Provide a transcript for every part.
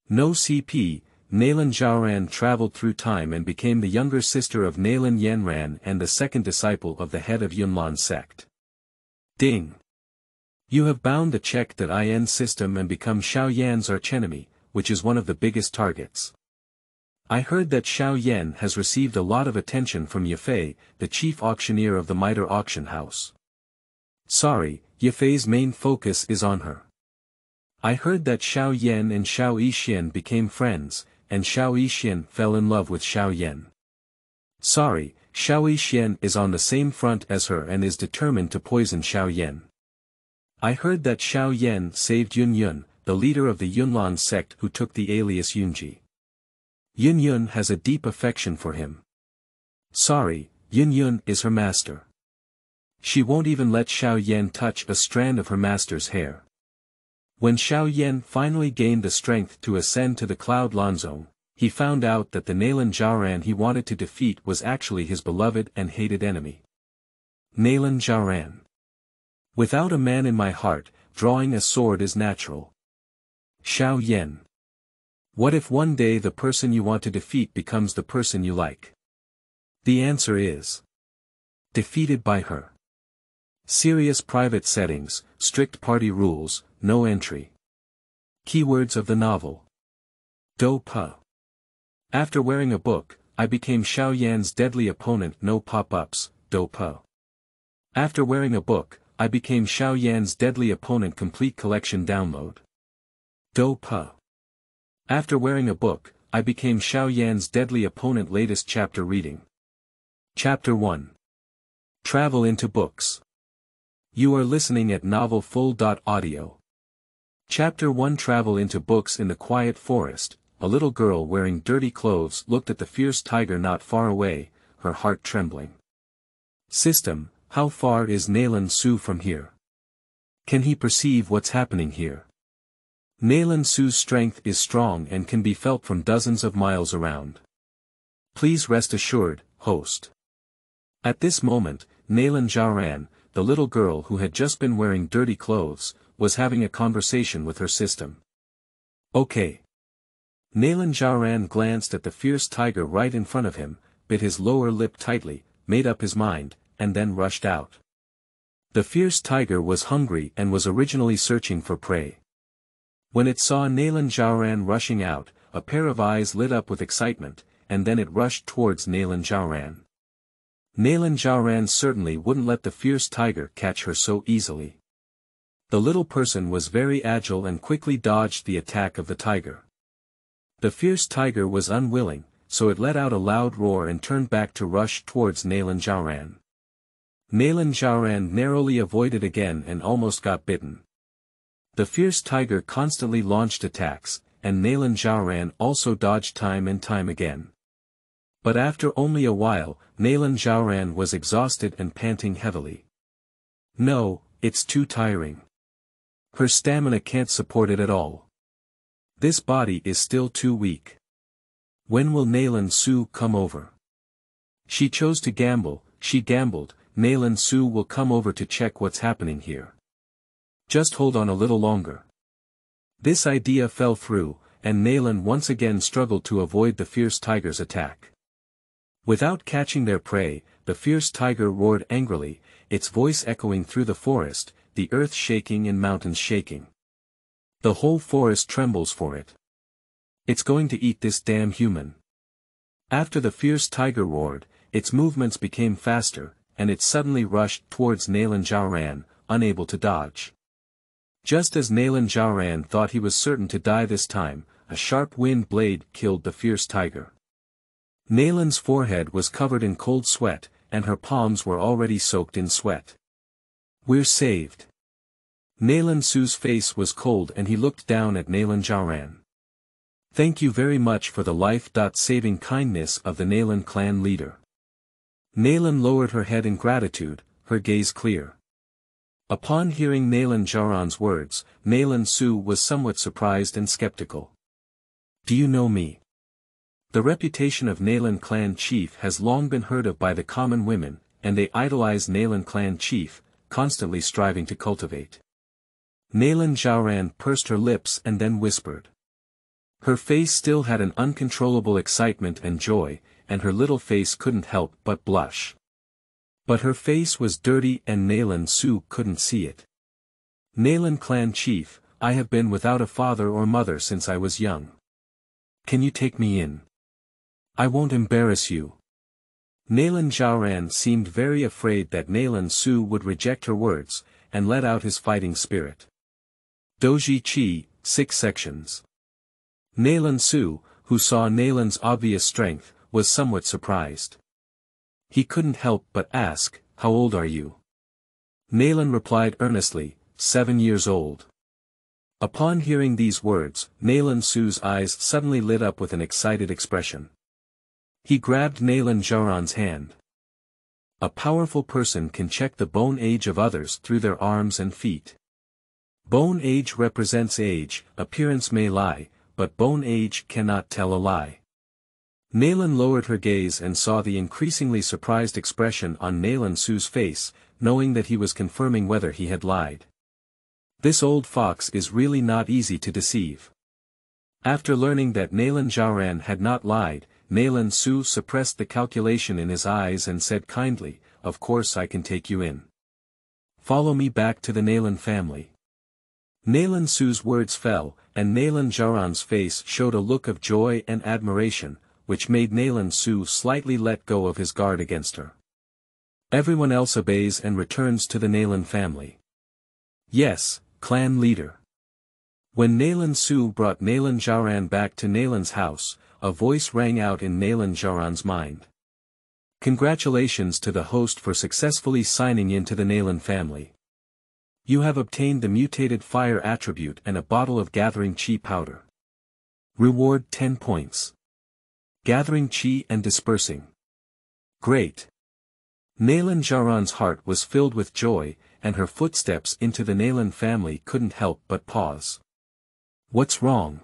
No CP, Nalan Zhaoran traveled through time and became the younger sister of Nalan Yanran and the second disciple of the head of Yunlan Sect. Ding. You have bound the check.in system and become Xiao Yan's archenemy, which is one of the biggest targets. I heard that Xiao Yan has received a lot of attention from Yafei, the chief auctioneer of the Mitel auction house. Sorry, Yafei's main focus is on her. I heard that Xiao Yan and Xiao Yixian became friends, and Xiao Yixian fell in love with Xiao Yan. Sorry, Xiao Yixian is on the same front as her and is determined to poison Xiao Yan. I heard that Xiao Yan saved Yunyun, the leader of the Yunlan Sect who took the alias Yunji. Yunyun has a deep affection for him. Sorry, Yunyun is her master. She won't even let Xiao Yan touch a strand of her master's hair. When Xiao Yan finally gained the strength to ascend to the Cloud Lan Zone, he found out that the Nalan Zhaoran he wanted to defeat was actually his beloved and hated enemy. Nalan Zhaoran. Without a man in my heart, drawing a sword is natural. Xiao Yan. What if one day the person you want to defeat becomes the person you like? The answer is defeated by her. Serious private settings, strict party rules, no entry. Keywords of the novel. Do pa. After wearing a book, I became Xiao Yan's deadly opponent. No pop-ups, do pa. After wearing a book, I became Xiao Yan's deadly opponent. Complete collection download. Do pa. After wearing a book, I became Xiao Yan's deadly opponent. Latest chapter reading. Chapter 1. Travel into books. You are listening at novelfull.audio. Chapter 1. Travel into books. In the quiet forest, a little girl wearing dirty clothes looked at the fierce tiger not far away, her heart trembling. System, how far is Nalan Su from here? Can he perceive what's happening here? Nalan Su's strength is strong and can be felt from dozens of miles around. Please rest assured, host. At this moment, Nalan Zhaoran, the little girl who had just been wearing dirty clothes, was having a conversation with her system. Okay. Nalan Zhaoran glanced at the fierce tiger right in front of him, bit his lower lip tightly, made up his mind, and then rushed out. The fierce tiger was hungry and was originally searching for prey. When it saw Nalan Zhaoran rushing out, a pair of eyes lit up with excitement, and then it rushed towards Nalan Zhaoran. Nalan Zhaoran certainly wouldn't let the fierce tiger catch her so easily. The little person was very agile and quickly dodged the attack of the tiger. The fierce tiger was unwilling, so it let out a loud roar and turned back to rush towards Nalan Zhaoran. Nalan Zhaoran narrowly avoided again and almost got bitten. The fierce tiger constantly launched attacks, and Nalan Zhaoran also dodged time and time again. But after only a while, Nalan Zhaoran was exhausted and panting heavily. No, it's too tiring. Her stamina can't support it at all. This body is still too weak. When will Nalan Su come over? She chose to gamble. She gambled. Nalan Su will come over to check what's happening here. Just hold on a little longer. This idea fell through, and Nalan once again struggled to avoid the fierce tiger's attack. Without catching their prey, the fierce tiger roared angrily, its voice echoing through the forest, the earth shaking and mountains shaking. The whole forest trembles for it. It's going to eat this damn human. After the fierce tiger roared, its movements became faster, and it suddenly rushed towards Nalan Zhaoran, unable to dodge. Just as Nalan Zhaoran thought he was certain to die this time, a sharp wind blade killed the fierce tiger. Nalan's forehead was covered in cold sweat, and her palms were already soaked in sweat. We're saved. Nalan Su's face was cold and he looked down at Nalan Zhaoran. Thank you very much for the life-saving kindness of the Nalan clan leader. Nalan lowered her head in gratitude, her gaze clear. Upon hearing Nalan Zhaoran's words, Nalan Su was somewhat surprised and skeptical. Do you know me? The reputation of Nalan clan chief has long been heard of by the common women, and they idolize Nalan clan chief, constantly striving to cultivate. Nalan Zhaoran pursed her lips and then whispered. Her face still had an uncontrollable excitement and joy, and her little face couldn't help but blush. But her face was dirty and Nalan Su couldn't see it. Nalan clan chief, I have been without a father or mother since I was young. Can you take me in? I won't embarrass you. Nalan Zhaoran seemed very afraid that Nalan Su would reject her words, and let out his fighting spirit. Douzhi Qi, 6 sections. Nalan Su, who saw Nalan's obvious strength, was somewhat surprised. He couldn't help but ask, how old are you? Nalan replied earnestly, 7 years old. Upon hearing these words, Nalan Su's eyes suddenly lit up with an excited expression. He grabbed Nalan Zhaoran's hand. A powerful person can check the bone age of others through their arms and feet. Bone age represents age, appearance may lie, but bone age cannot tell a lie. Nalan lowered her gaze and saw the increasingly surprised expression on Nalan Su's face, knowing that he was confirming whether he had lied. This old fox is really not easy to deceive. After learning that Nalan Zhaoran had not lied, Nalan Su suppressed the calculation in his eyes and said kindly, of course I can take you in. Follow me back to the Nalan family. Nalan Su's words fell, and Nalan Zhaoran's face showed a look of joy and admiration, which made Nalan Su slightly let go of his guard against her. Everyone else obeys and returns to the Nalan family. Yes, clan leader. When Nalan Su brought Nalan Zhaoran back to Nalan's house, a voice rang out in Nalan Zhaoran's mind. Congratulations to the host for successfully signing into the Nalan family. You have obtained the mutated fire attribute and a bottle of gathering chi powder. Reward 10 points. Gathering chi and dispersing. Great. Nalan Zhaoran's heart was filled with joy, and her footsteps into the Nalan family couldn't help but pause. What's wrong?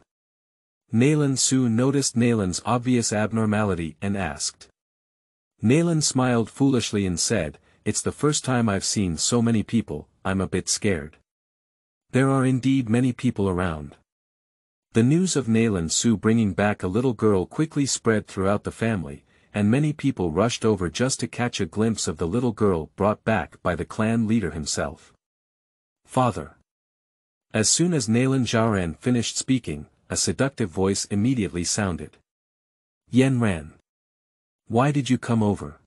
Nalan Su noticed Nalan's obvious abnormality and asked. Nalan smiled foolishly and said, it's the first time I've seen so many people, I'm a bit scared. There are indeed many people around. The news of Nalan Su bringing back a little girl quickly spread throughout the family, and many people rushed over just to catch a glimpse of the little girl brought back by the clan leader himself. Father. As soon as Nalan Zhaoran finished speaking, a seductive voice immediately sounded. Yanran. Why did you come over?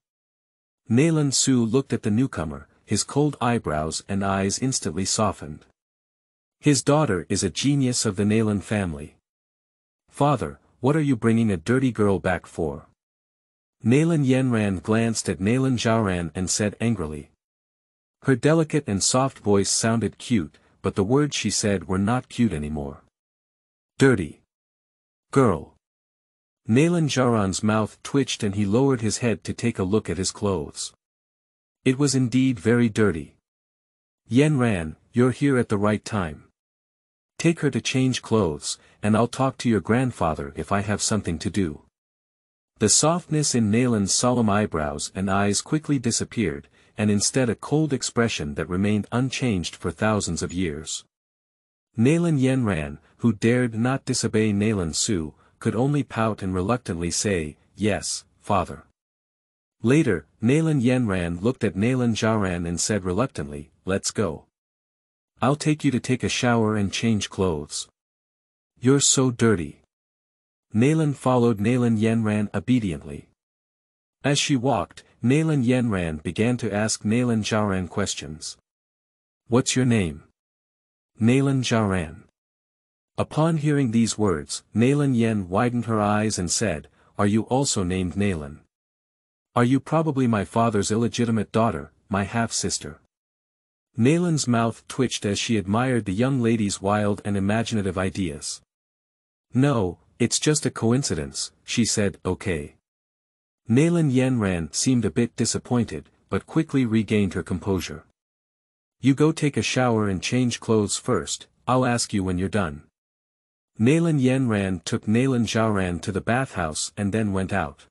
Nalan Su looked at the newcomer, his cold eyebrows and eyes instantly softened. His daughter is a genius of the Nalan family. Father, what are you bringing a dirty girl back for? Nalan Yanran glanced at Nalan Zhaoran and said angrily. Her delicate and soft voice sounded cute, but the words she said were not cute anymore. Dirty. Girl. Nalan Zhaoran's mouth twitched and he lowered his head to take a look at his clothes. It was indeed very dirty. Yanran, you're here at the right time. Take her to change clothes, and I'll talk to your grandfather if I have something to do. The softness in Nalan's solemn eyebrows and eyes quickly disappeared, and instead a cold expression that remained unchanged for thousands of years. Nalan Yanran, who dared not disobey Nalan Su, could only pout and reluctantly say, yes, father. Later, Nalan Yanran looked at Nalan Zhaoran and said reluctantly, let's go. I'll take you to take a shower and change clothes. You're so dirty. Nalan followed Nalan Yanran obediently. As she walked, Nalan Yanran began to ask Nalan Zhaoran questions. What's your name? Nalan Zhaoran. Upon hearing these words, Nalan Yan widened her eyes and said, are you also named Nalan? Are you probably my father's illegitimate daughter, my half-sister? Nalan's mouth twitched as she admired the young lady's wild and imaginative ideas. No, it's just a coincidence, she said, okay. Nalan Yanran seemed a bit disappointed, but quickly regained her composure. You go take a shower and change clothes first, I'll ask you when you're done. Nalan Yanran took Nalan Zhaoran to the bathhouse and then went out.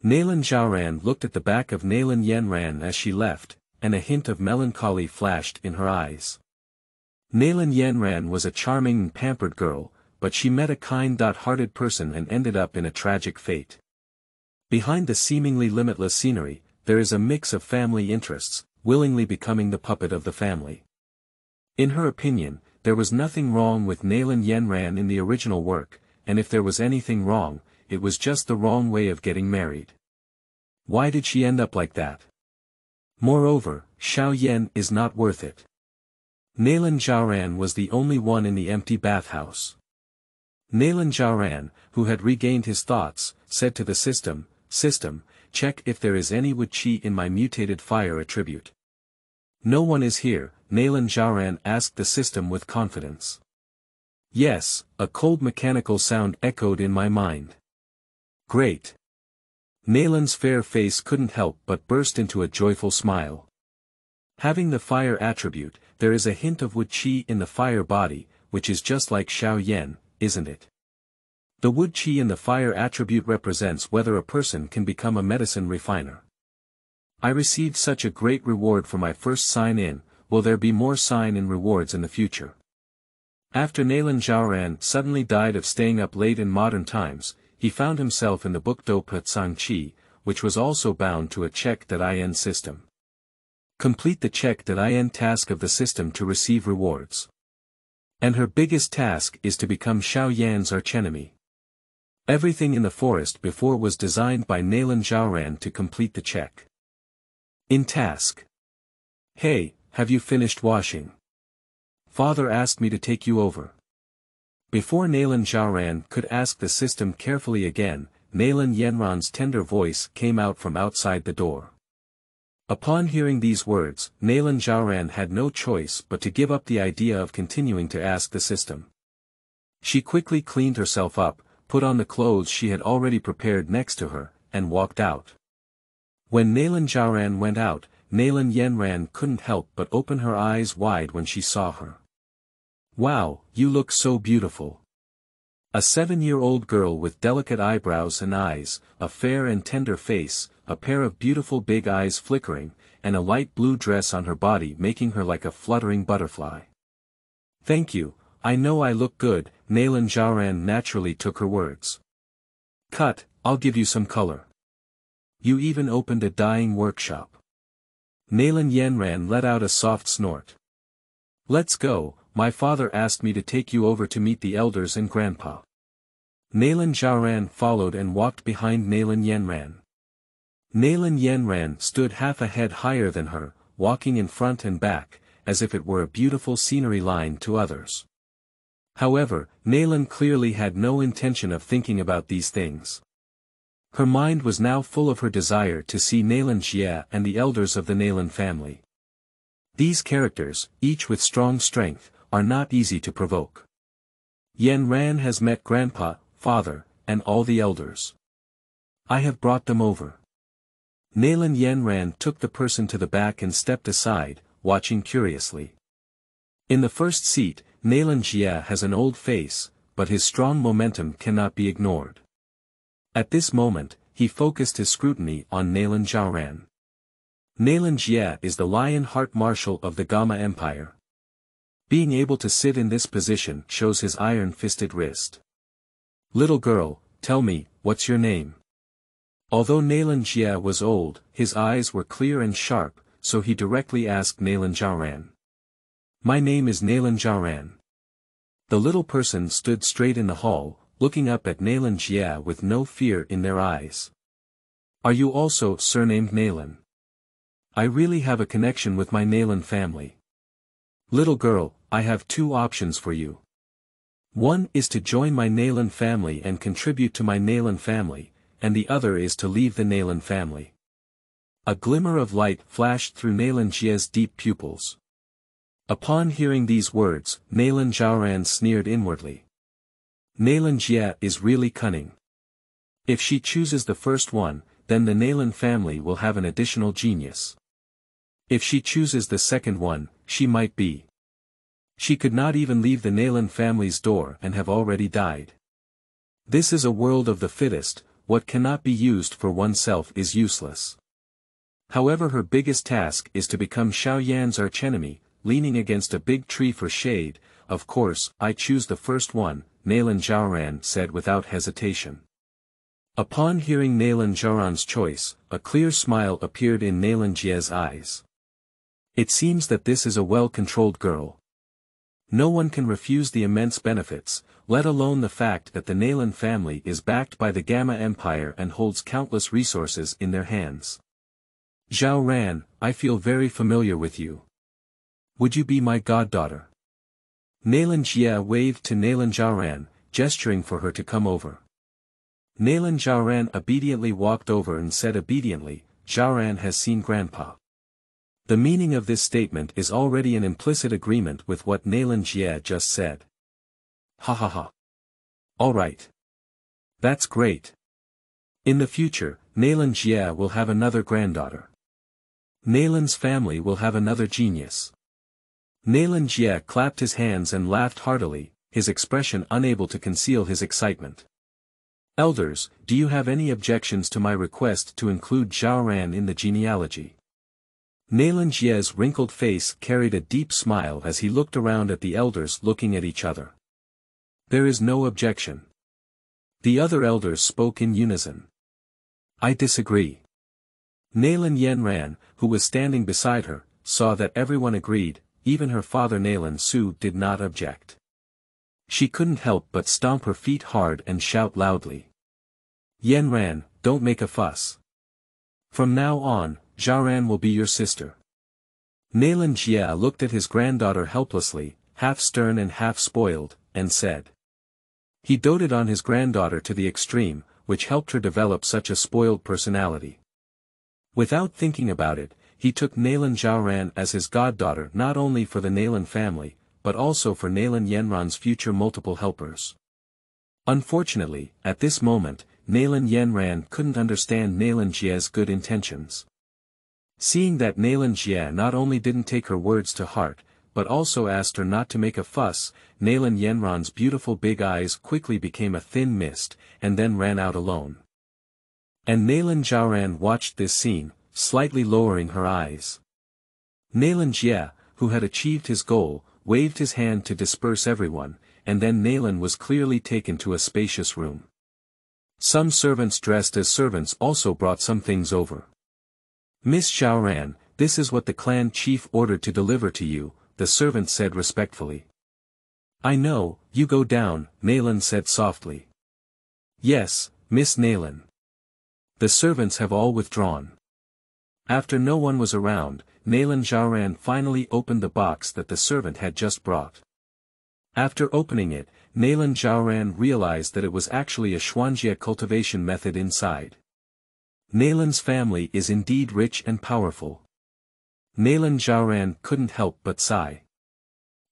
Nalan Zhaoran looked at the back of Nalan Yanran as she left, and a hint of melancholy flashed in her eyes. Nalan Yanran was a charming and pampered girl, but she met a kind-hearted person and ended up in a tragic fate. Behind the seemingly limitless scenery, there is a mix of family interests, willingly becoming the puppet of the family. In her opinion, there was nothing wrong with Nalan Yanran in the original work, and if there was anything wrong, it was just the wrong way of getting married. Why did she end up like that? Moreover, Xiao Yan is not worth it. Nalan Zhaoran was the only one in the empty bathhouse. Nalan Zhaoran, who had regained his thoughts, said to the system, "System, check if there is any wood chi in my mutated fire attribute." "No one is here," Nalan Zhaoran asked the system with confidence. "Yes," a cold mechanical sound echoed in my mind. "Great." Nalan's fair face couldn't help but burst into a joyful smile. Having the fire attribute, there is a hint of wood chi in the fire body, which is just like Xiao Yan, isn't it? The wood chi in the fire attribute represents whether a person can become a medicine refiner. I received such a great reward for my first sign-in, will there be more sign-in rewards in the future? After Nalan Zhaoran suddenly died of staying up late in modern times, he found himself in the book Do Pe Tsang Chi, which was also bound to a check.in system. Complete the check.in task of the system to receive rewards. And her biggest task is to become Xiao Yan's archenemy. Everything in the forest before was designed by Nalan Zhaoran to complete the check. In task. "Hey, have you finished washing? Father asked me to take you over." Before Nalan Zhaoran could ask the system carefully again, Nalan Yanran's tender voice came out from outside the door. Upon hearing these words, Nalan Zhaoran had no choice but to give up the idea of continuing to ask the system. She quickly cleaned herself up, put on the clothes she had already prepared next to her, and walked out. When Nalan Zhaoran went out, Nalan Yanran couldn't help but open her eyes wide when she saw her. "Wow, you look so beautiful." A 7-year-old girl with delicate eyebrows and eyes, a fair and tender face, a pair of beautiful big eyes flickering, and a light blue dress on her body making her like a fluttering butterfly. "Thank you, I know I look good," Nalan Zhaoran naturally took her words. "Cut, I'll give you some color. You even opened a dyeing workshop." Nalan Yanran let out a soft snort. "Let's go, my father asked me to take you over to meet the elders and grandpa." Nalan Zhaoran followed and walked behind Nalan Yanran. Nalan Yanran stood half a head higher than her, walking in front and back, as if it were a beautiful scenery line to others. However, Nalan clearly had no intention of thinking about these things. Her mind was now full of her desire to see Nalan Jie and the elders of the Nalan family. These characters, each with strong strength, are not easy to provoke. Yanran has met grandpa, father, and all the elders. I have brought them over. Nalan Yanran took the person to the back and stepped aside, watching curiously. In the first seat, Nalan Jie has an old face, but his strong momentum cannot be ignored. At this moment, he focused his scrutiny on Nalan Zhaoran. Nalan Jie is the lion heart marshal of the Gamma Empire. Being able to sit in this position shows his iron-fisted wrist. "Little girl, tell me, what's your name?" Although Nalan Jie was old, his eyes were clear and sharp, so he directly asked Nalan Zhaoran. "My name is Nalan Zhaoran." The little person stood straight in the hall, looking up at Nalan Jie with no fear in their eyes. "Are you also surnamed Nalan?" "I really have a connection with my Nalan family." "Little girl, I have 2 options for you. One is to join my Nalan family and contribute to my Nalan family, and the other is to leave the Nalan family." A glimmer of light flashed through Nalan Jie's deep pupils. Upon hearing these words, Nalan Zhaoran sneered inwardly. Nalan Jie is really cunning. If she chooses the first one, then the Nalan family will have an additional genius. If she chooses the second one, she might be. She could not even leave the Nalan family's door and have already died. This is a world of the fittest, what cannot be used for oneself is useless. However, her biggest task is to become Xiao Yan's archenemy, leaning against a big tree for shade. "Of course, I choose the first one," Nalan Zhaoran said without hesitation. Upon hearing Nalan Zhaoran's choice, a clear smile appeared in Nalan Jie's eyes. It seems that this is a well-controlled girl. No one can refuse the immense benefits, let alone the fact that the Nalan family is backed by the Gamma Empire and holds countless resources in their hands. Zhaoran, I feel very familiar with you. Would you be my goddaughter? Nalan Jie waved to Nalan Zhaoran, gesturing for her to come over. Nalan Zhaoran obediently walked over and said obediently, Zhaoran has seen Grandpa. The meaning of this statement is already an implicit agreement with what Nalan Jie just said. Ha ha ha. Alright. That's great. In the future, Nalan Jie will have another granddaughter. Nalan's family will have another genius. Nalan Jie clapped his hands and laughed heartily, his expression unable to conceal his excitement. Elders, do you have any objections to my request to include Zhaoran in the genealogy? Nalan Jie's wrinkled face carried a deep smile as he looked around at the elders looking at each other. There is no objection. The other elders spoke in unison. I disagree. Nalan Yanran, who was standing beside her, saw that everyone agreed, even her father Nalan Su did not object. She couldn't help but stomp her feet hard and shout loudly. Yanran, don't make a fuss. From now on, Zhaoran will be your sister. Nalan Jie looked at his granddaughter helplessly, half stern and half spoiled, and said. He doted on his granddaughter to the extreme, which helped her develop such a spoiled personality. Without thinking about it, he took Nalan Zhaoran as his goddaughter not only for the Nalan family, but also for Nalan Yanran's future multiple helpers. Unfortunately, at this moment, Nalan Yanran couldn't understand Nalan Jie's good intentions. Seeing that Nalan Jie not only didn't take her words to heart, but also asked her not to make a fuss, Nalan Yanran's beautiful big eyes quickly became a thin mist, and then ran out alone. And Nalan Zhaoran watched this scene, slightly lowering her eyes. Nalan Jie, who had achieved his goal, waved his hand to disperse everyone, and then Nalan was clearly taken to a spacious room. Some servants dressed as servants also brought some things over. Miss Zhaoran, this is what the clan chief ordered to deliver to you, the servant said respectfully. I know, you go down, Nalan said softly. Yes, Miss Nalan. The servants have all withdrawn. After no one was around, Nalan Zhaoran finally opened the box that the servant had just brought. After opening it, Nalan Zhaoran realized that it was actually a Xuanjie cultivation method inside. Nalan's family is indeed rich and powerful. Nalan Zhaoran couldn't help but sigh.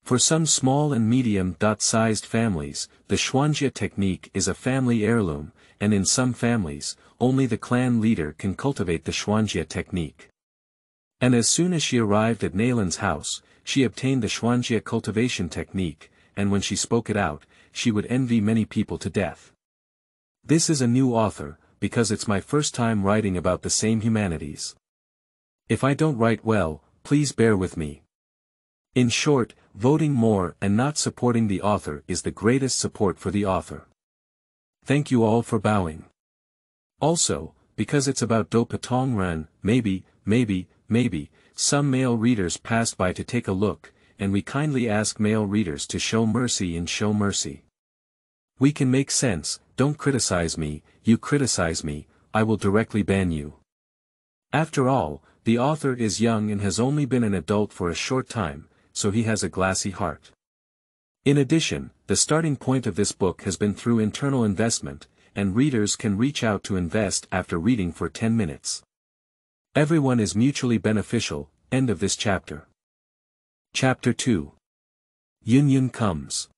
For some small and medium-sized families, the Xuanjie technique is a family heirloom, and in some families, only the clan leader can cultivate the Xuanjie technique. And as soon as she arrived at Nalan's house, she obtained the Xuanjie cultivation technique, and when she spoke it out, she would envy many people to death. This is a new author, because it's my first time writing about the same humanities. If I don't write well, please bear with me. In short, voting more and not supporting the author is the greatest support for the author. Thank you all for bowing. Also, because it's about Do Patong Ren, maybe, some male readers passed by to take a look, and we kindly ask male readers to show mercy and show mercy. We can make sense, don't criticize me, you criticize me, I will directly ban you. After all, the author is young and has only been an adult for a short time, so he has a glassy heart. In addition, the starting point of this book has been through internal investment, and readers can reach out to invest after reading for 10 minutes. Everyone is mutually beneficial. End of this chapter. Chapter 2. Yunyun comes.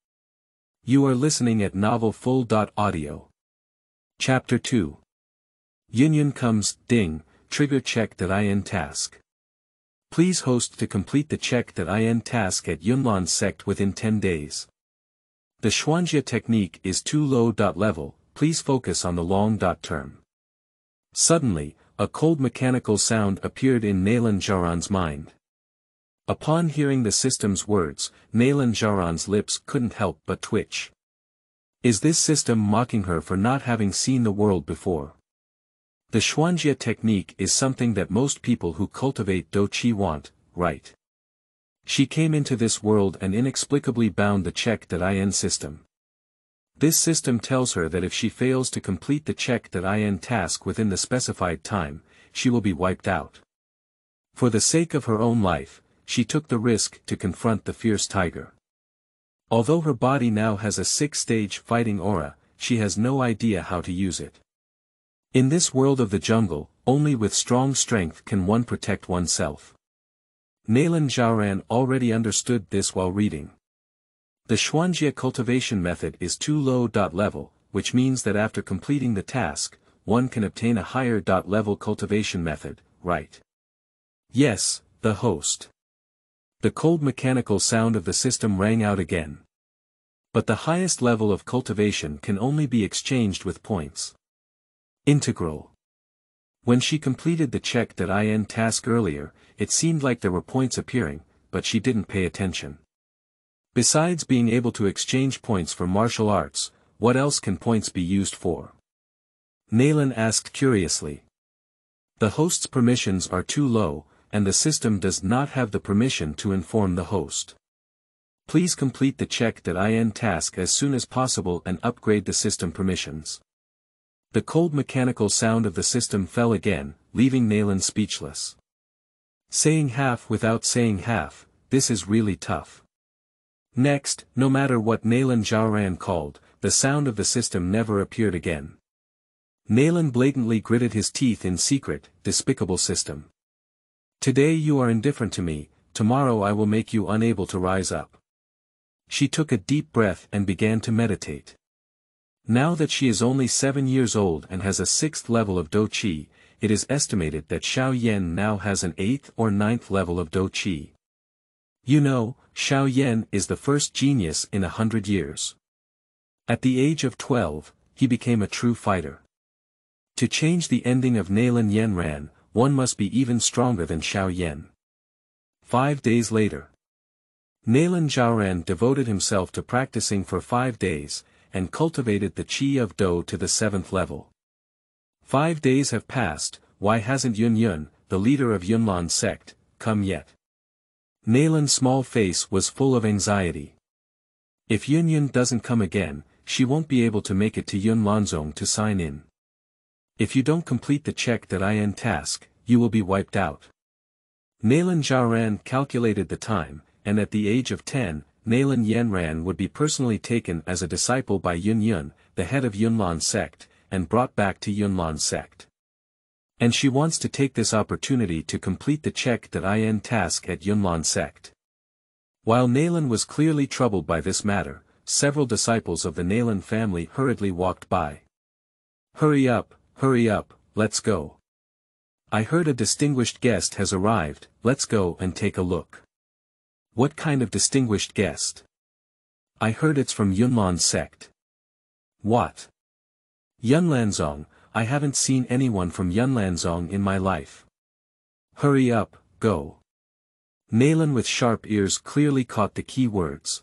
You are listening at novelfull.audio. Chapter 2. Yunyun comes, ding, trigger check.in task. Please host to complete the check.in task at Yunlan Sect within 10 days. The Xuanjie technique is too low. Level, please focus on the long. Term. Suddenly, a cold mechanical sound appeared in Nalan Zhaoran's mind. Upon hearing the system's words, Nalan Zhaoran's lips couldn't help but twitch. Is this system mocking her for not having seen the world before? The Xuanjie technique is something that most people who cultivate Douzhi want, right? She came into this world and inexplicably bound the check.in system. This system tells her that if she fails to complete the check.in task within the specified time, she will be wiped out. For the sake of her own life, she took the risk to confront the fierce tiger. Although her body now has a 6-stage fighting aura, she has no idea how to use it. In this world of the jungle, only with strong strength can one protect oneself. Nalan Zhaoran already understood this while reading. The Xuanjie cultivation method is too low. Level, which means that after completing the task, one can obtain a higher level cultivation method, right? Yes, the host. The cold mechanical sound of the system rang out again. But the highest level of cultivation can only be exchanged with points. Integral. When she completed the check.in task earlier, it seemed like there were points appearing, but she didn't pay attention. Besides being able to exchange points for martial arts, what else can points be used for? Nalan asked curiously. The host's permissions are too low, and the system does not have the permission to inform the host. Please complete the check.in task as soon as possible and upgrade the system permissions. The cold mechanical sound of the system fell again, leaving Nalan speechless. Saying half without saying half, this is really tough. Next, no matter what Nalan Zhaoran called, the sound of the system never appeared again. Nalan blatantly gritted his teeth in secret, despicable system. Today you are indifferent to me, tomorrow I will make you unable to rise up. She took a deep breath and began to meditate. Now that she is only 7 years old and has a 6th level of Douzhi, it is estimated that Xiao Yan now has an 8th or 9th level of Douzhi. You know, Xiao Yan is the first genius in 100 years. At the age of 12, he became a true fighter. To change the ending of Nalan Yanran, one must be even stronger than Xiao Yan. 5 days later. Nalan Zhaoran devoted himself to practicing for 5 days, and cultivated the Qi of Do to the 7th level. 5 days have passed, why hasn't Yunyun, the leader of Yunlan Sect, come yet? Nalan's small face was full of anxiety. If Yunyun doesn't come again, she won't be able to make it to Yunlanzong to sign in. If you don't complete the check.in task, you will be wiped out. Nalan Zhaoran calculated the time, and at the age of 10, Nalan Yanran would be personally taken as a disciple by Yunyun, the head of Yunlan Sect, and brought back to Yunlan Sect. And she wants to take this opportunity to complete the check.in task at Yunlan Sect. While Nalan was clearly troubled by this matter, several disciples of the Nalan family hurriedly walked by. Hurry up, let's go. I heard a distinguished guest has arrived, let's go and take a look. What kind of distinguished guest? I heard it's from Yunlan Sect. What? Yunlanzong, I haven't seen anyone from Yunlanzong in my life. Hurry up, go. Nalan with sharp ears clearly caught the key words.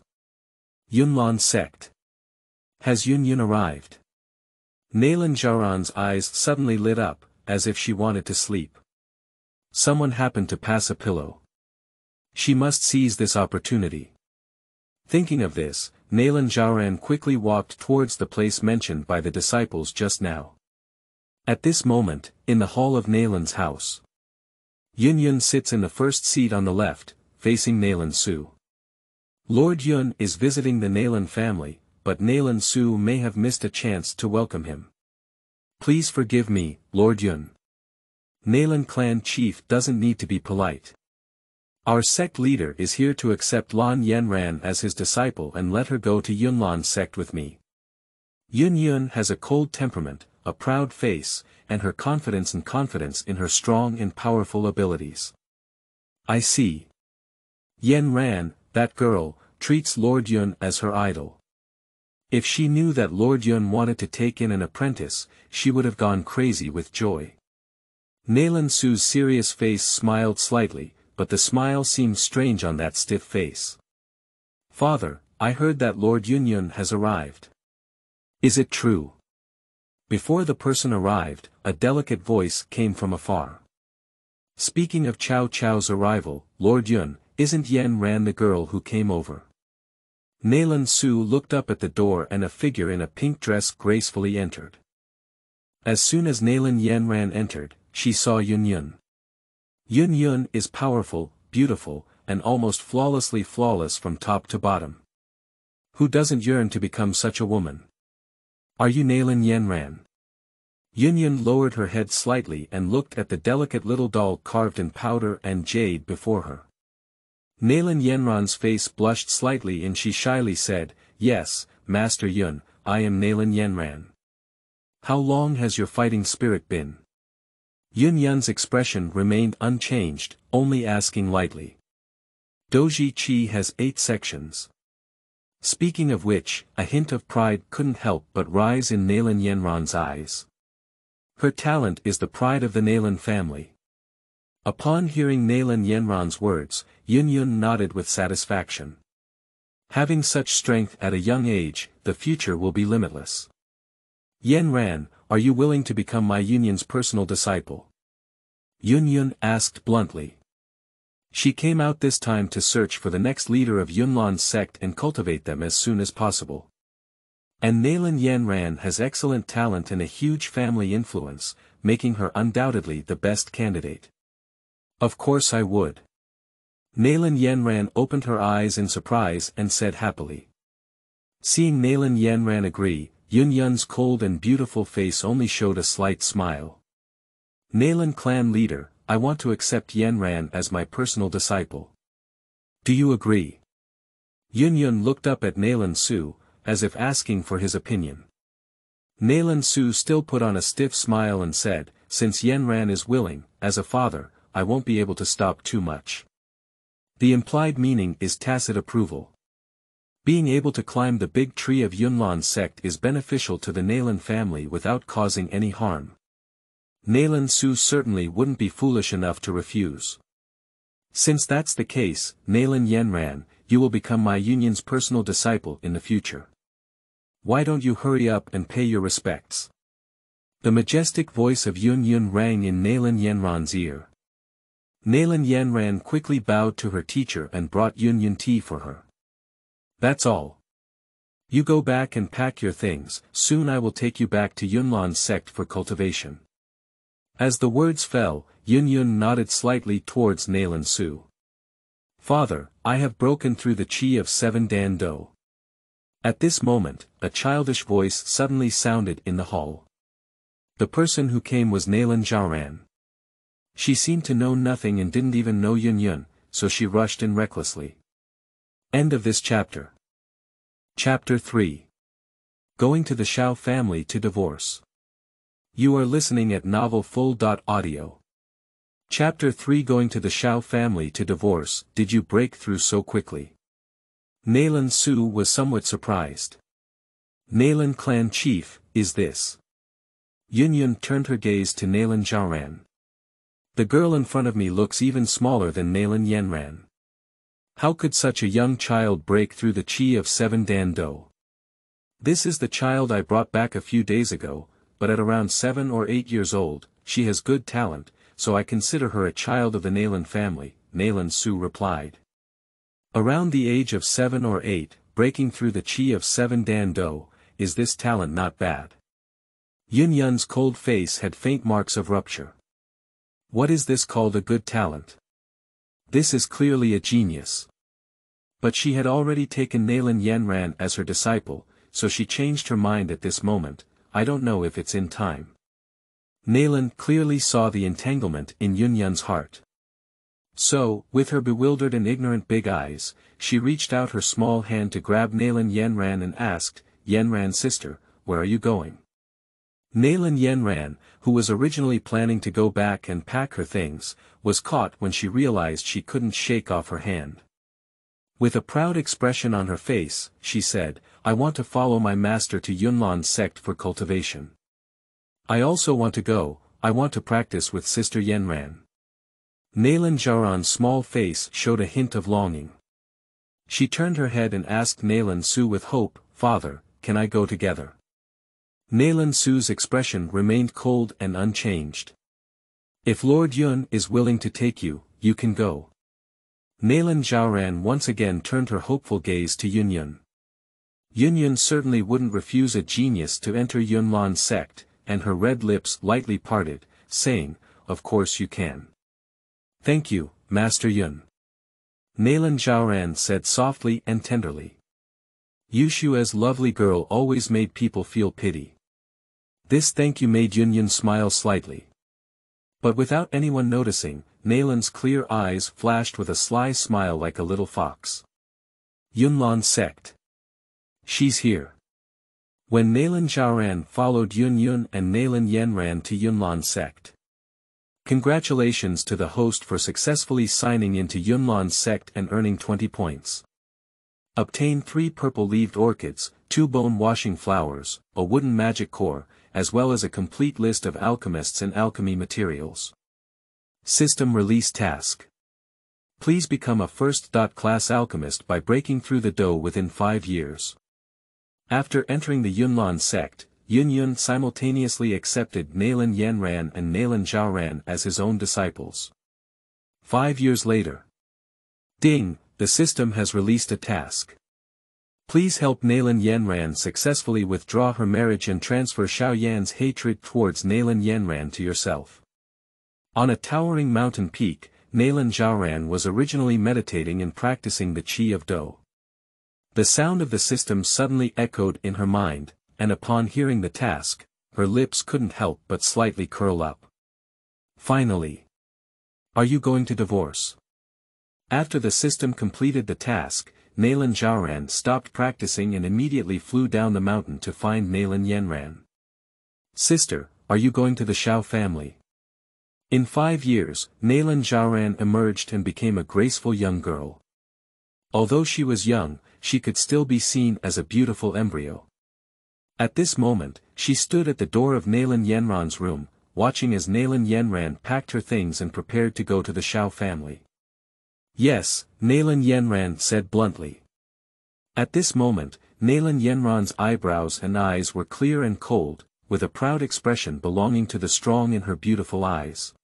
Yunlan Sect. Has Yunyun arrived? Nalan Zhaoran's eyes suddenly lit up, as if she wanted to sleep. Someone happened to pass a pillow. She must seize this opportunity. Thinking of this, Nalan Zhaoran quickly walked towards the place mentioned by the disciples just now. At this moment, in the hall of Nalan's house, Yunyun sits in the first seat on the left, facing Nalan Su. Lord Yun is visiting the Nalan family, but Nalan Su may have missed a chance to welcome him. Please forgive me, Lord Yun. Nalan clan chief doesn't need to be polite. Our sect leader is here to accept Nalan Yanran as his disciple and let her go to Yunlan Sect with me. Yunyun has a cold temperament, a proud face, and her confidence in her strong and powerful abilities. I see. Yanran, that girl, treats Lord Yun as her idol. If she knew that Lord Yun wanted to take in an apprentice, she would have gone crazy with joy. Nalan Su's serious face smiled slightly, but the smile seemed strange on that stiff face. Father, I heard that Lord Yunyun has arrived. Is it true? Before the person arrived, a delicate voice came from afar. Speaking of Cao Cao's arrival, Lord Yun, isn't Yanran the girl who came over? Nalan Su looked up at the door and a figure in a pink dress gracefully entered. As soon as Nalan Yanran entered, she saw Yunyun. Yunyun is powerful, beautiful, and almost flawlessly flawless from top to bottom. Who doesn't yearn to become such a woman? Are you Nalan Yanran? Yunyun lowered her head slightly and looked at the delicate little doll carved in powder and jade before her. Nalan Yanran's face blushed slightly and she shyly said, "Yes, Master Yun, I am Nalan Yanran. How long has your fighting spirit been?" Yunyun's expression remained unchanged, only asking lightly. Douzhi Qi has 8 sections. Speaking of which, a hint of pride couldn't help but rise in Nalan Yanran's eyes. Her talent is the pride of the Nalan family. Upon hearing Nalan Yanran's words, Yunyun nodded with satisfaction. Having such strength at a young age, the future will be limitless. Yanran, are you willing to become my Yunyun's personal disciple? Yunyun asked bluntly. She came out this time to search for the next leader of Yunlan Sect and cultivate them as soon as possible. And Nalan Yanran has excellent talent and a huge family influence, making her undoubtedly the best candidate. Of course I would. Nalan Yanran opened her eyes in surprise and said happily. Seeing Nalan Yanran agree, Yunyun's cold and beautiful face only showed a slight smile. Nalan clan leader, I want to accept Yanran as my personal disciple. Do you agree? Yunyun looked up at Nalan Su, as if asking for his opinion. Nalan Su still put on a stiff smile and said, since Yanran is willing, as a father, I won't be able to stop too much. The implied meaning is tacit approval. Being able to climb the big tree of Yunlan Sect is beneficial to the Nalan family without causing any harm. Nalan Su certainly wouldn't be foolish enough to refuse. Since that's the case, Nalan Yanran, you will become my Yunyun's personal disciple in the future. Why don't you hurry up and pay your respects? The majestic voice of Yunyun rang in Nalan Yanran's ear. Nalan Yanran quickly bowed to her teacher and brought Yunyun tea for her. That's all. You go back and pack your things, soon I will take you back to Yunlan Sect for cultivation. As the words fell, Yunyun nodded slightly towards Nalan Su. Father, I have broken through the qi of 7 Dan Do. At this moment, a childish voice suddenly sounded in the hall. The person who came was Nalan Zhaoran. She seemed to know nothing and didn't even know Yunyun, so she rushed in recklessly. End of this chapter. Chapter 3. Going to the Xiao family to divorce. You are listening at novelfull.audio. Chapter 3. Going to the Xiao family to divorce. Did you break through so quickly? Nalan Su was somewhat surprised. Nalan clan chief, is this? Yunyun turned her gaze to Nalan Zhaoran. The girl in front of me looks even smaller than Nalan Yanran. How could such a young child break through the qi of 7 Dan Do? This is the child I brought back a few days ago, but at around 7 or 8 years old, she has good talent, so I consider her a child of the Nalan family, Nalan Su replied. Around the age of 7 or 8, breaking through the qi of 7 Dan Do, is this talent not bad? Yunyun's cold face had faint marks of rupture. What is this called a good talent? This is clearly a genius. But she had already taken Nalan Yanran as her disciple, so she changed her mind at this moment. I don't know if it's in time. Nalan clearly saw the entanglement in Yunyun's heart. So, with her bewildered and ignorant big eyes, she reached out her small hand to grab Nalan Yanran and asked, Yanran sister, where are you going? Nalan Yanran, who was originally planning to go back and pack her things, was caught when she realized she couldn't shake off her hand. With a proud expression on her face, she said, I want to follow my master to Yunlan Sect for cultivation. I also want to go, I want to practice with Sister Yanran. Nalan Zhaoran's small face showed a hint of longing. She turned her head and asked Nalan Su with hope, Father, can I go together? Nalan Su's expression remained cold and unchanged. If Lord Yun is willing to take you, you can go. Nalan Zhaoran once again turned her hopeful gaze to Yunyun. Yunyun certainly wouldn't refuse a genius to enter Yunlan Sect, and her red lips lightly parted, saying, "Of course you can." "Thank you, Master Yun." Nalan Zhaoran said softly and tenderly. Yushua's lovely girl always made people feel pity. This thank you made Yunyun smile slightly. But without anyone noticing, Nalan's clear eyes flashed with a sly smile like a little fox. Yunlan Sect. She's here. When Nalan Zhaoran followed Yunyun and Nalan Yanran to Yunlan Sect. Congratulations to the host for successfully signing into Yunlan Sect and earning 20 points. Obtain 3 purple-leaved orchids, 2 bone-washing flowers, a wooden magic core, as well as a complete list of alchemists and alchemy materials. System Release Task. Please become a first-class alchemist by breaking through the Dou within 5 years. After entering the Yunlan Sect, Yunyun simultaneously accepted Nalan Yanran and Nalan Zhaoran as his own disciples. 5 years later. Ding, the system has released a task. Please help Nalan Yanran successfully withdraw her marriage and transfer Xiao Yan's hatred towards Nalan Yanran to yourself. On a towering mountain peak, Nalan Zhaoran was originally meditating and practicing the Qi of Dou. The sound of the system suddenly echoed in her mind, and upon hearing the task, her lips couldn't help but slightly curl up. Finally. Are you going to divorce? After the system completed the task, Nalan Zhaoran stopped practicing and immediately flew down the mountain to find Nalan Yanran. Sister, are you going to the Xiao family? In 5 years, Nalan Zhaoran emerged and became a graceful young girl. Although she was young, she could still be seen as a beautiful embryo. At this moment, she stood at the door of Nalan Yanran's room, watching as Nalan Yanran packed her things and prepared to go to the Xiao family. Yes, Nalan Yanran said bluntly. At this moment, Nalan Yanran's eyebrows and eyes were clear and cold, with a proud expression belonging to the strong in her beautiful eyes.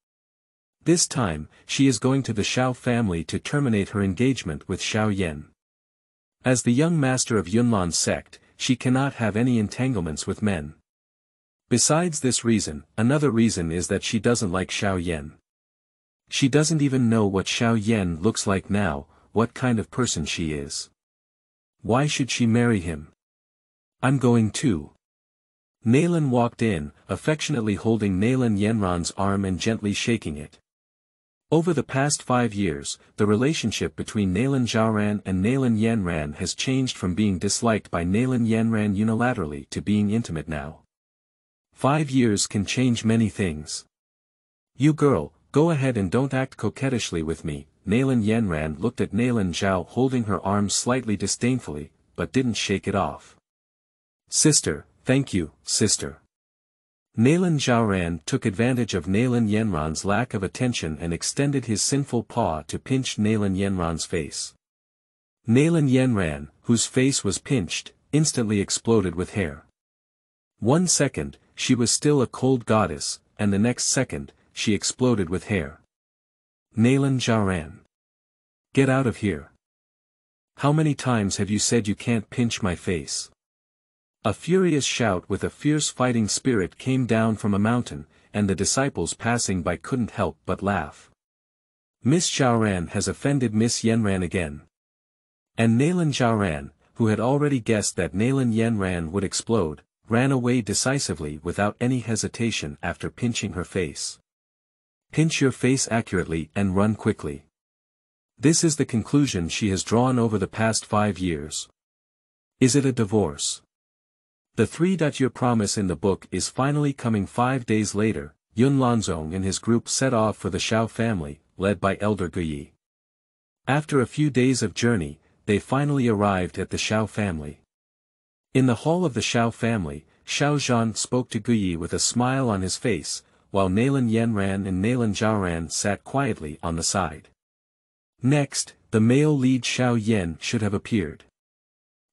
This time, she is going to the Xiao family to terminate her engagement with Xiao Yan. As the young master of Yunlan Sect, she cannot have any entanglements with men. Besides this reason, another reason is that she doesn't like Xiao Yan. She doesn't even know what Xiao Yan looks like now, what kind of person she is. Why should she marry him? I'm going too. Nalan walked in, affectionately holding Nalan Yanran's arm and gently shaking it. Over the past 5 years, the relationship between Nalan Zhaoran and Nalan Yanran has changed from being disliked by Nalan Yanran unilaterally to being intimate now. 5 years can change many things. You girl, go ahead and don't act coquettishly with me. Nalan Yanran looked at Nalan Zhao holding her arm slightly disdainfully, but didn't shake it off. Sister, thank you, sister. Nalan Zhaoran took advantage of Nalan Yanran's lack of attention and extended his sinful paw to pinch Nalan Yanran's face. Nalan Yanran, whose face was pinched, instantly exploded with hair. 1 second, she was still a cold goddess, and the next second, she exploded with hair. Nalan Zhaoran. Get out of here. How many times have you said you can't pinch my face? A furious shout with a fierce fighting spirit came down from a mountain, and the disciples passing by couldn't help but laugh. Miss Zhaoran has offended Miss Yanran again. And Nalan Zhaoran, who had already guessed that Nalan Yanran would explode, ran away decisively without any hesitation after pinching her face. Pinch your face accurately and run quickly. This is the conclusion she has drawn over the past 5 years. Is it a divorce? The 3-year promise in the book is finally coming 5 days later. Yunlan Zong and his group set off for the Xiao family, led by Elder Guyi. After a few days of journey, they finally arrived at the Xiao family. In the hall of the Xiao family, Xiao Zhan spoke to Guyi with a smile on his face, while Nalan Yanran and Nalan Zhaoran sat quietly on the side. Next, the male lead Xiao Yan should have appeared.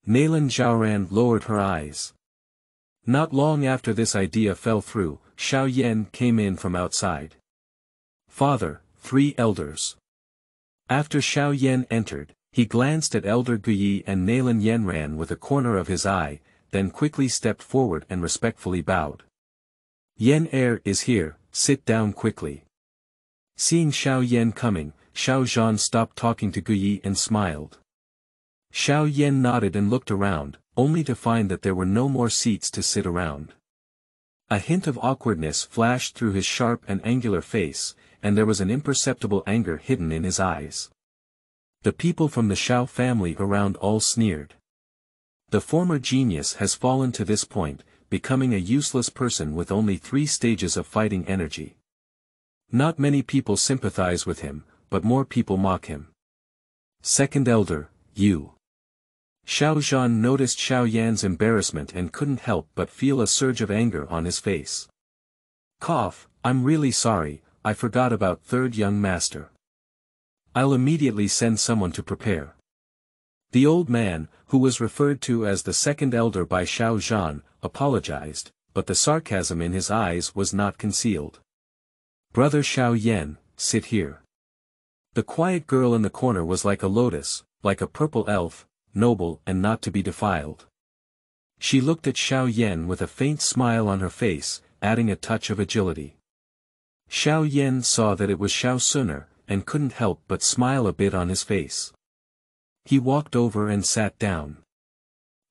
Nalan Zhaoran lowered her eyes. Not long after this idea fell through, Xiao Yan came in from outside. "Father, 3 elders." After Xiao Yan entered, he glanced at Elder Guyi and Nalan Yanran with a corner of his eye, then quickly stepped forward and respectfully bowed. "Yan is here, sit down quickly." Seeing Xiao Yan coming, Xiao Zhan stopped talking to Guyi and smiled. Xiao Yan nodded and looked around, only to find that there were no more seats to sit around. A hint of awkwardness flashed through his sharp and angular face, and there was an imperceptible anger hidden in his eyes. The people from the Xiao family around all sneered. The former genius has fallen to this point, becoming a useless person with only 3 stages of fighting energy. Not many people sympathize with him, but more people mock him. "Second elder, you." Xiao Zhan noticed Xiao Yan's embarrassment and couldn't help but feel a surge of anger on his face. "Cough, I'm really sorry, I forgot about third young master. I'll immediately send someone to prepare." The old man, who was referred to as the second elder by Xiao Zhan, apologized, but the sarcasm in his eyes was not concealed. "Brother Xiao Yan, sit here." The quiet girl in the corner was like a lotus, like a purple elf, noble and not to be defiled. She looked at Xiao Yan with a faint smile on her face, adding a touch of agility. Xiao Yan saw that it was Xiao Suner, and couldn't help but smile a bit on his face. He walked over and sat down.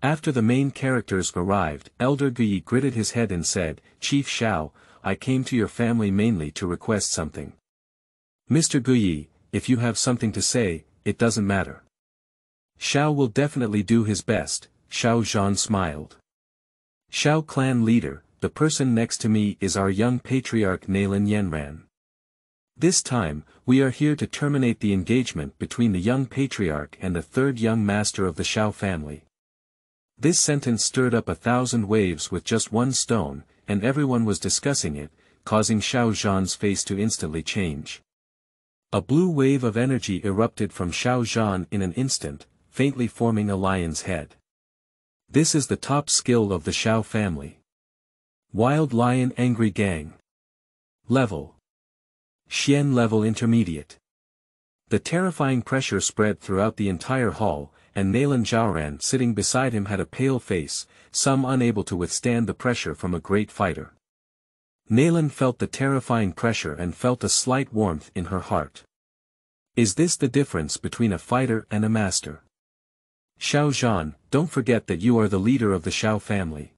After the main characters arrived, Elder Guyi gritted his head and said, "Chief Xiao, I came to your family mainly to request something." "Mr. Guyi, if you have something to say, it doesn't matter." "Xiao will definitely do his best," Xiao Zhan smiled. "Xiao clan leader, the person next to me is our young patriarch Nalan Yanran. This time, we are here to terminate the engagement between the young patriarch and the third young master of the Xiao family." This sentence stirred up 1,000 waves with just one stone, and everyone was discussing it, causing Xiao Zhan's face to instantly change. A blue wave of energy erupted from Xiao Zhan in an instant, faintly forming a lion's head. This is the top skill of the Xiao family. Wild Lion Angry Gang. Level. Xian level intermediate. The terrifying pressure spread throughout the entire hall, and Nalan Zhaoran sitting beside him had a pale face, some unable to withstand the pressure from a great fighter. Nalan felt the terrifying pressure and felt a slight warmth in her heart. Is this the difference between a fighter and a master? "Xiao Zhan, don't forget that you are the leader of the Xiao family."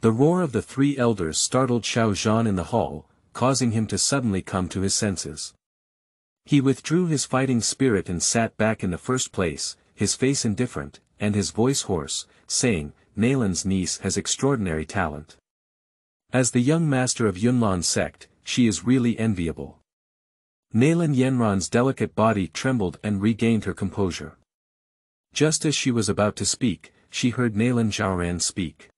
The roar of the 3 elders startled Xiao Zhan in the hall, causing him to suddenly come to his senses. He withdrew his fighting spirit and sat back in the first place, his face indifferent, and his voice hoarse, saying, "Nalan's niece has extraordinary talent. As the young master of Yunlan Sect, she is really enviable." Nalan Yanran's delicate body trembled and regained her composure. Just as she was about to speak, she heard Nalan Zhaoran speak.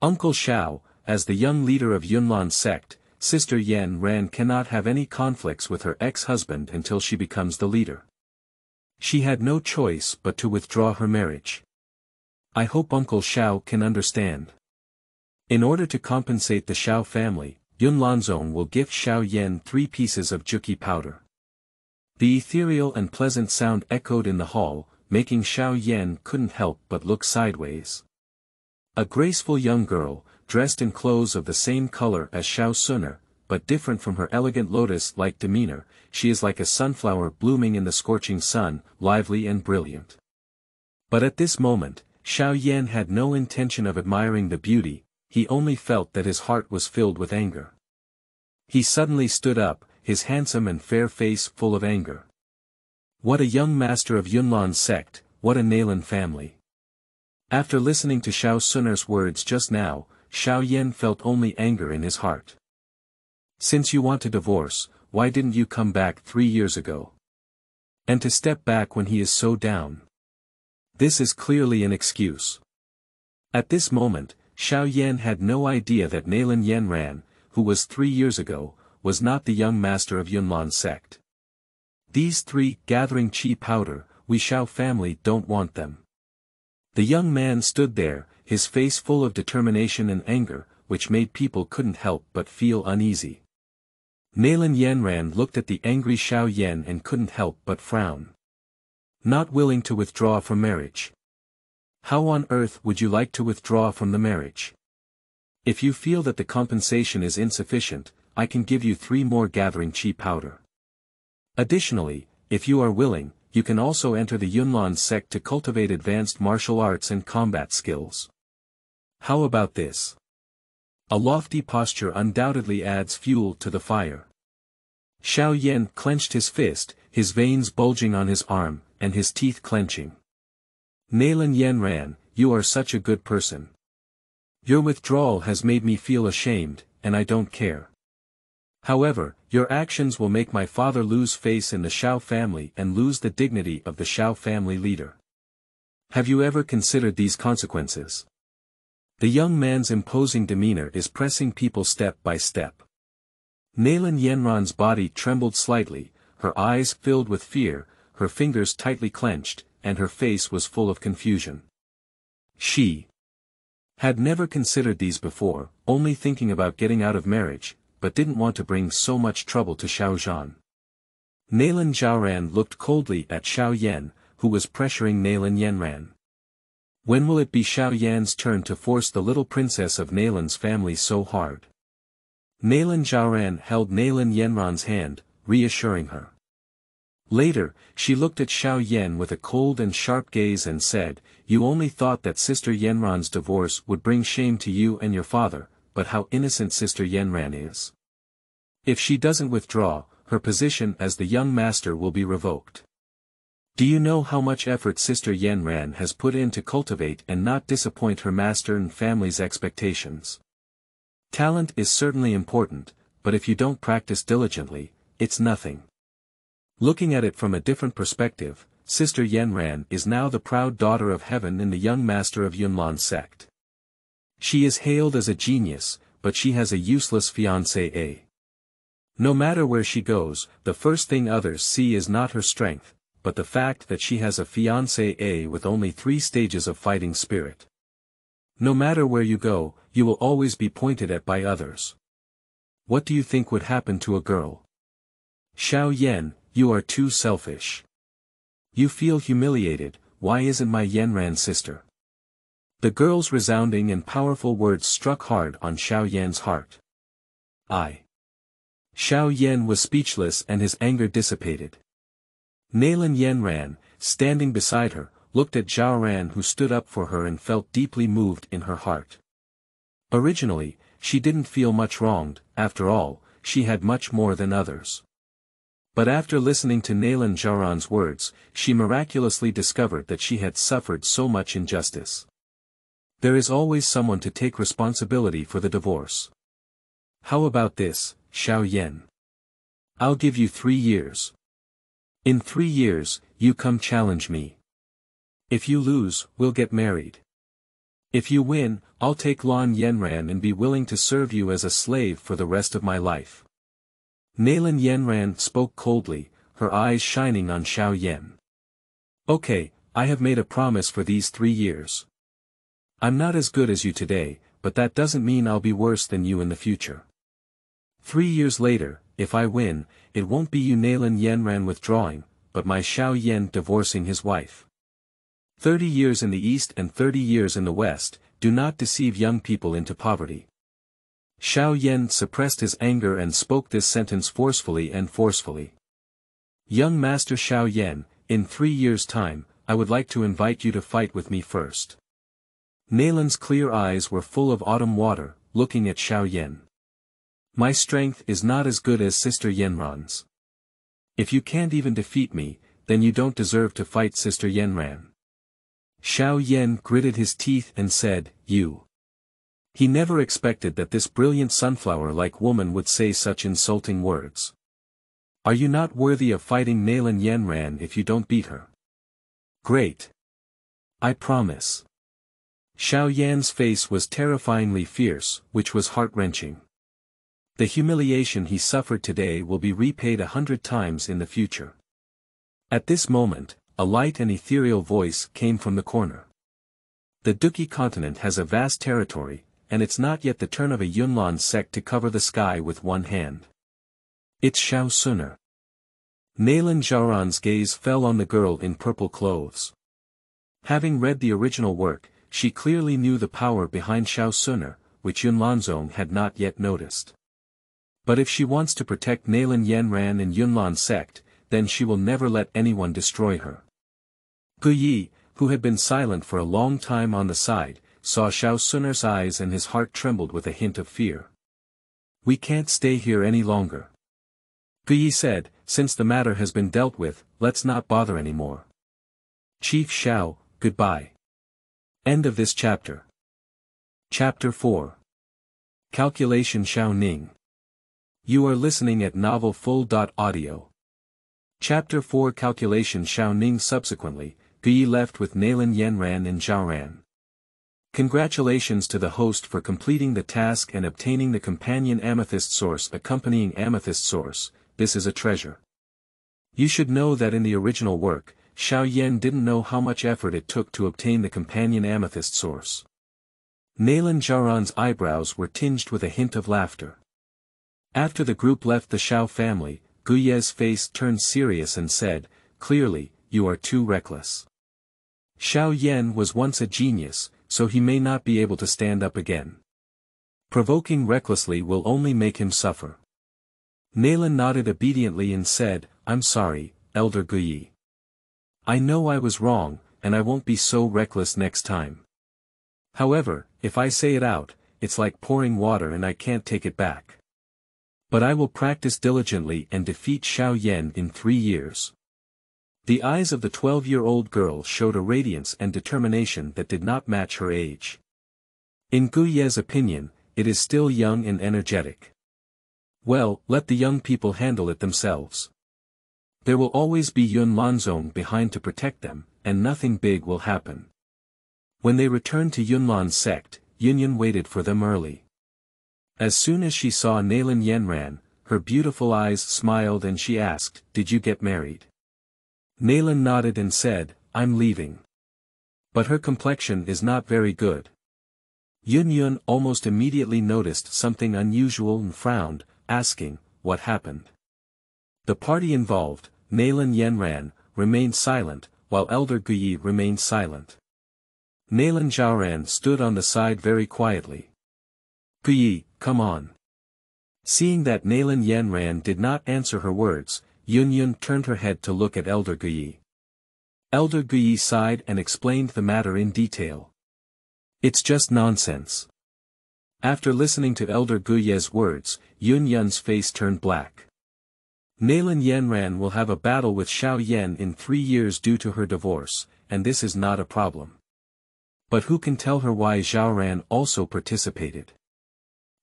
"Uncle Xiao, as the young leader of Yunlan Sect, Sister Yanran cannot have any conflicts with her ex-husband until she becomes the leader. She had no choice but to withdraw her marriage. I hope Uncle Xiao can understand. In order to compensate the Xiao family, Yunlanzong will gift Xiao Yan 3 pieces of juki powder." The ethereal and pleasant sound echoed in the hall, making Xiao Yan couldn't help but look sideways. A graceful young girl, dressed in clothes of the same color as Xiao Suner, but different from her elegant lotus-like demeanor, she is like a sunflower blooming in the scorching sun, lively and brilliant. But at this moment, Xiao Yan had no intention of admiring the beauty, he only felt that his heart was filled with anger. He suddenly stood up, his handsome and fair face full of anger. What a young master of Yunlan Sect, what a Nalan family. After listening to Xiao Suner's words just now, Xiao Yan felt only anger in his heart. "Since you want to divorce, why didn't you come back 3 years ago? And to step back when he is so down. This is clearly an excuse." At this moment, Xiao Yan had no idea that Nalan Yanran, who was 3 years ago, was not the young master of Yunlan Sect. "These 3 gathering chi powder, we Xiao family don't want them." The young man stood there, his face full of determination and anger, which made people couldn't help but feel uneasy. Nalan Yanran looked at the angry Xiao Yan and couldn't help but frown. Not willing to withdraw from marriage. How on earth would you like to withdraw from the marriage? If you feel that the compensation is insufficient, I can give you 3 more gathering chi powder. Additionally, if you are willing, you can also enter the Yunlan Sect to cultivate advanced martial arts and combat skills. How about this? A lofty posture undoubtedly adds fuel to the fire. Xiao Yan clenched his fist, his veins bulging on his arm, and his teeth clenching. Nalan Yanran, you are such a good person. Your withdrawal has made me feel ashamed, and I don't care. However, your actions will make my father lose face in the Xiao family and lose the dignity of the Xiao family leader. Have you ever considered these consequences? The young man's imposing demeanor is pressing people step by step. Nalan Yanran's body trembled slightly, her eyes filled with fear, her fingers tightly clenched, and her face was full of confusion. She had never considered these before, only thinking about getting out of marriage, but didn't want to bring so much trouble to Xiao Zhan. Nalan Zhaoran looked coldly at Xiao Yan, who was pressuring Nalan Yanran. When will it be Xiao Yan's turn to force the little princess of Nalan's family so hard? Nalan Zhaoran held Nalan Yanran's hand, reassuring her. Later, she looked at Xiao Yan with a cold and sharp gaze and said, "You only thought that Sister Yanran's divorce would bring shame to you and your father, but how innocent Sister Yanran is. If she doesn't withdraw, her position as the young master will be revoked. Do you know how much effort Sister Yanran has put in to cultivate and not disappoint her master and family's expectations? Talent is certainly important, but if you don't practice diligently, it's nothing." Looking at it from a different perspective, Sister Yanran is now the proud daughter of heaven and the young master of Yunlan Sect. She is hailed as a genius, but she has a useless fiancé. No matter where she goes, the first thing others see is not her strength, but the fact that she has a fiancé with only 3 stages of fighting spirit. No matter where you go, you will always be pointed at by others. What do you think would happen to a girl? Xiao Yan, you are too selfish. You feel humiliated, why isn't my Yanran sister? The girl's resounding and powerful words struck hard on Xiao Yan's heart. Xiao Yan was speechless and his anger dissipated. Nalan Yanran, standing beside her, looked at Zhaoran who stood up for her and felt deeply moved in her heart. Originally, she didn't feel much wronged, after all, she had much more than others. But after listening to Nalan Zhaoran's words, she miraculously discovered that she had suffered so much injustice. There is always someone to take responsibility for the divorce. How about this, Xiao Yan? I'll give you 3 years. In 3 years, you come challenge me. If you lose, we'll get married. If you win, I'll take Nalan Yanran and be willing to serve you as a slave for the rest of my life. Nalan Yanran spoke coldly, her eyes shining on Xiao Yan. Okay, I have made a promise for these 3 years. I'm not as good as you today, but that doesn't mean I'll be worse than you in the future. 3 years later, if I win, it won't be you Nalan Yanran withdrawing, but my Xiao Yan divorcing his wife. 30 years in the east and 30 years in the west, do not deceive young people into poverty. Xiao Yan suppressed his anger and spoke this sentence forcefully. Young Master Xiao Yan, in 3 years' time, I would like to invite you to fight with me first. Nalan's clear eyes were full of autumn water, looking at Xiao Yan. My strength is not as good as Sister Yanran's. If you can't even defeat me, then you don't deserve to fight Sister Yanran. Xiao Yan gritted his teeth and said, "You." He never expected that this brilliant sunflower-like woman would say such insulting words. Are you not worthy of fighting Nalan Yanran if you don't beat her? Great. I promise. Xiao Yan's face was terrifyingly fierce, which was heart-wrenching. The humiliation he suffered today will be repaid 100 times in the future. At this moment, a light and ethereal voice came from the corner. The Duki continent has a vast territory, and it's not yet the turn of a Yunlan Sect to cover the sky with one hand. It's Xiao Yixian. Nalan Zhaoran's gaze fell on the girl in purple clothes. Having read the original work, she clearly knew the power behind Xiao Yixian, which Yunlanzong had not yet noticed. But if she wants to protect Nalan Yanran and Yunlan Sect, then she will never let anyone destroy her. Guyi, who had been silent for a long time on the side, saw Xiao Yixian's eyes and his heart trembled with a hint of fear. "We can't stay here any longer," Guyi said. "Since the matter has been dealt with, let's not bother anymore. Chief Xiao, goodbye." End of this chapter. Chapter 4. Calculation Xiao Ning. You are listening at novelfull.audio. Chapter 4 Calculation Xiao Ning. Subsequently, Guyi left with Nalan Yanran and Zhaoran. Congratulations to the host for completing the task and obtaining the companion amethyst source accompanying amethyst source. This is a treasure. You should know that in the original work, Xiao Yan didn't know how much effort it took to obtain the companion amethyst source. Nalan Zhaoran's eyebrows were tinged with a hint of laughter. After the group left the Xiao family, Guyi's face turned serious and said, "Clearly, you are too reckless. Xiao Yan was once a genius, so he may not be able to stand up again. Provoking recklessly will only make him suffer." Nalan nodded obediently and said, "I'm sorry, Elder Guyi. I know I was wrong, and I won't be so reckless next time. However, if I say it out, it's like pouring water and I can't take it back. But I will practice diligently and defeat Xiao Yan in 3 years." The eyes of the 12-year-old girl showed a radiance and determination that did not match her age. In Guyi's opinion, it is still young and energetic. Well, let the young people handle it themselves. There will always be Yunlanzong behind to protect them, and nothing big will happen. When they returned to Yunlan Sect, Yunyun waited for them early. As soon as she saw Nalan Yanran, her beautiful eyes smiled and she asked, "Did you get married?" Nalan nodded and said, "I'm leaving. But her complexion is not very good." Yunyun almost immediately noticed something unusual and frowned, asking, "What happened?" The party involved, Nalan Yanran, remained silent, while Elder Guyi remained silent. Nalan Zhaoran stood on the side very quietly. "Guyi, come on." Seeing that Nalan Yanran did not answer her words, Yunyun turned her head to look at Elder Guyi. Elder Guyi sighed and explained the matter in detail. "It's just nonsense." After listening to Elder Guyi's words, Yunyun's face turned black. Nalan Yanran will have a battle with Xiao Yan in 3 years due to her divorce, and this is not a problem. But who can tell her why Zhaoran also participated?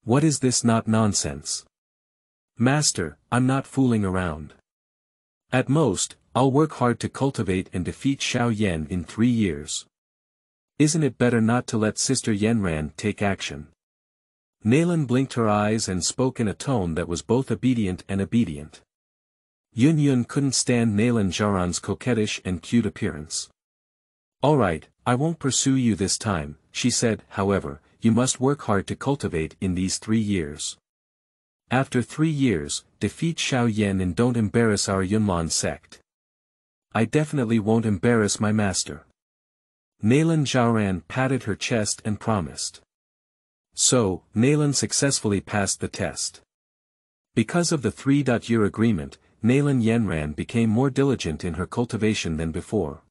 What is this not nonsense? Master, I'm not fooling around. At most, I'll work hard to cultivate and defeat Xiao Yan in 3 years. Isn't it better not to let Sister Yanran take action? Nalan blinked her eyes and spoke in a tone that was both obedient and obedient. Yunyun couldn't stand Nalan Zhaoran's coquettish and cute appearance. "All right, I won't pursue you this time," she said. "However, you must work hard to cultivate in these 3 years. After 3 years, defeat Xiao Yan and don't embarrass our Yunlan Sect." "I definitely won't embarrass my master." Nalan Zhaoran patted her chest and promised. So, Nalan successfully passed the test. Because of the 3-year agreement, Nalan Yanran became more diligent in her cultivation than before.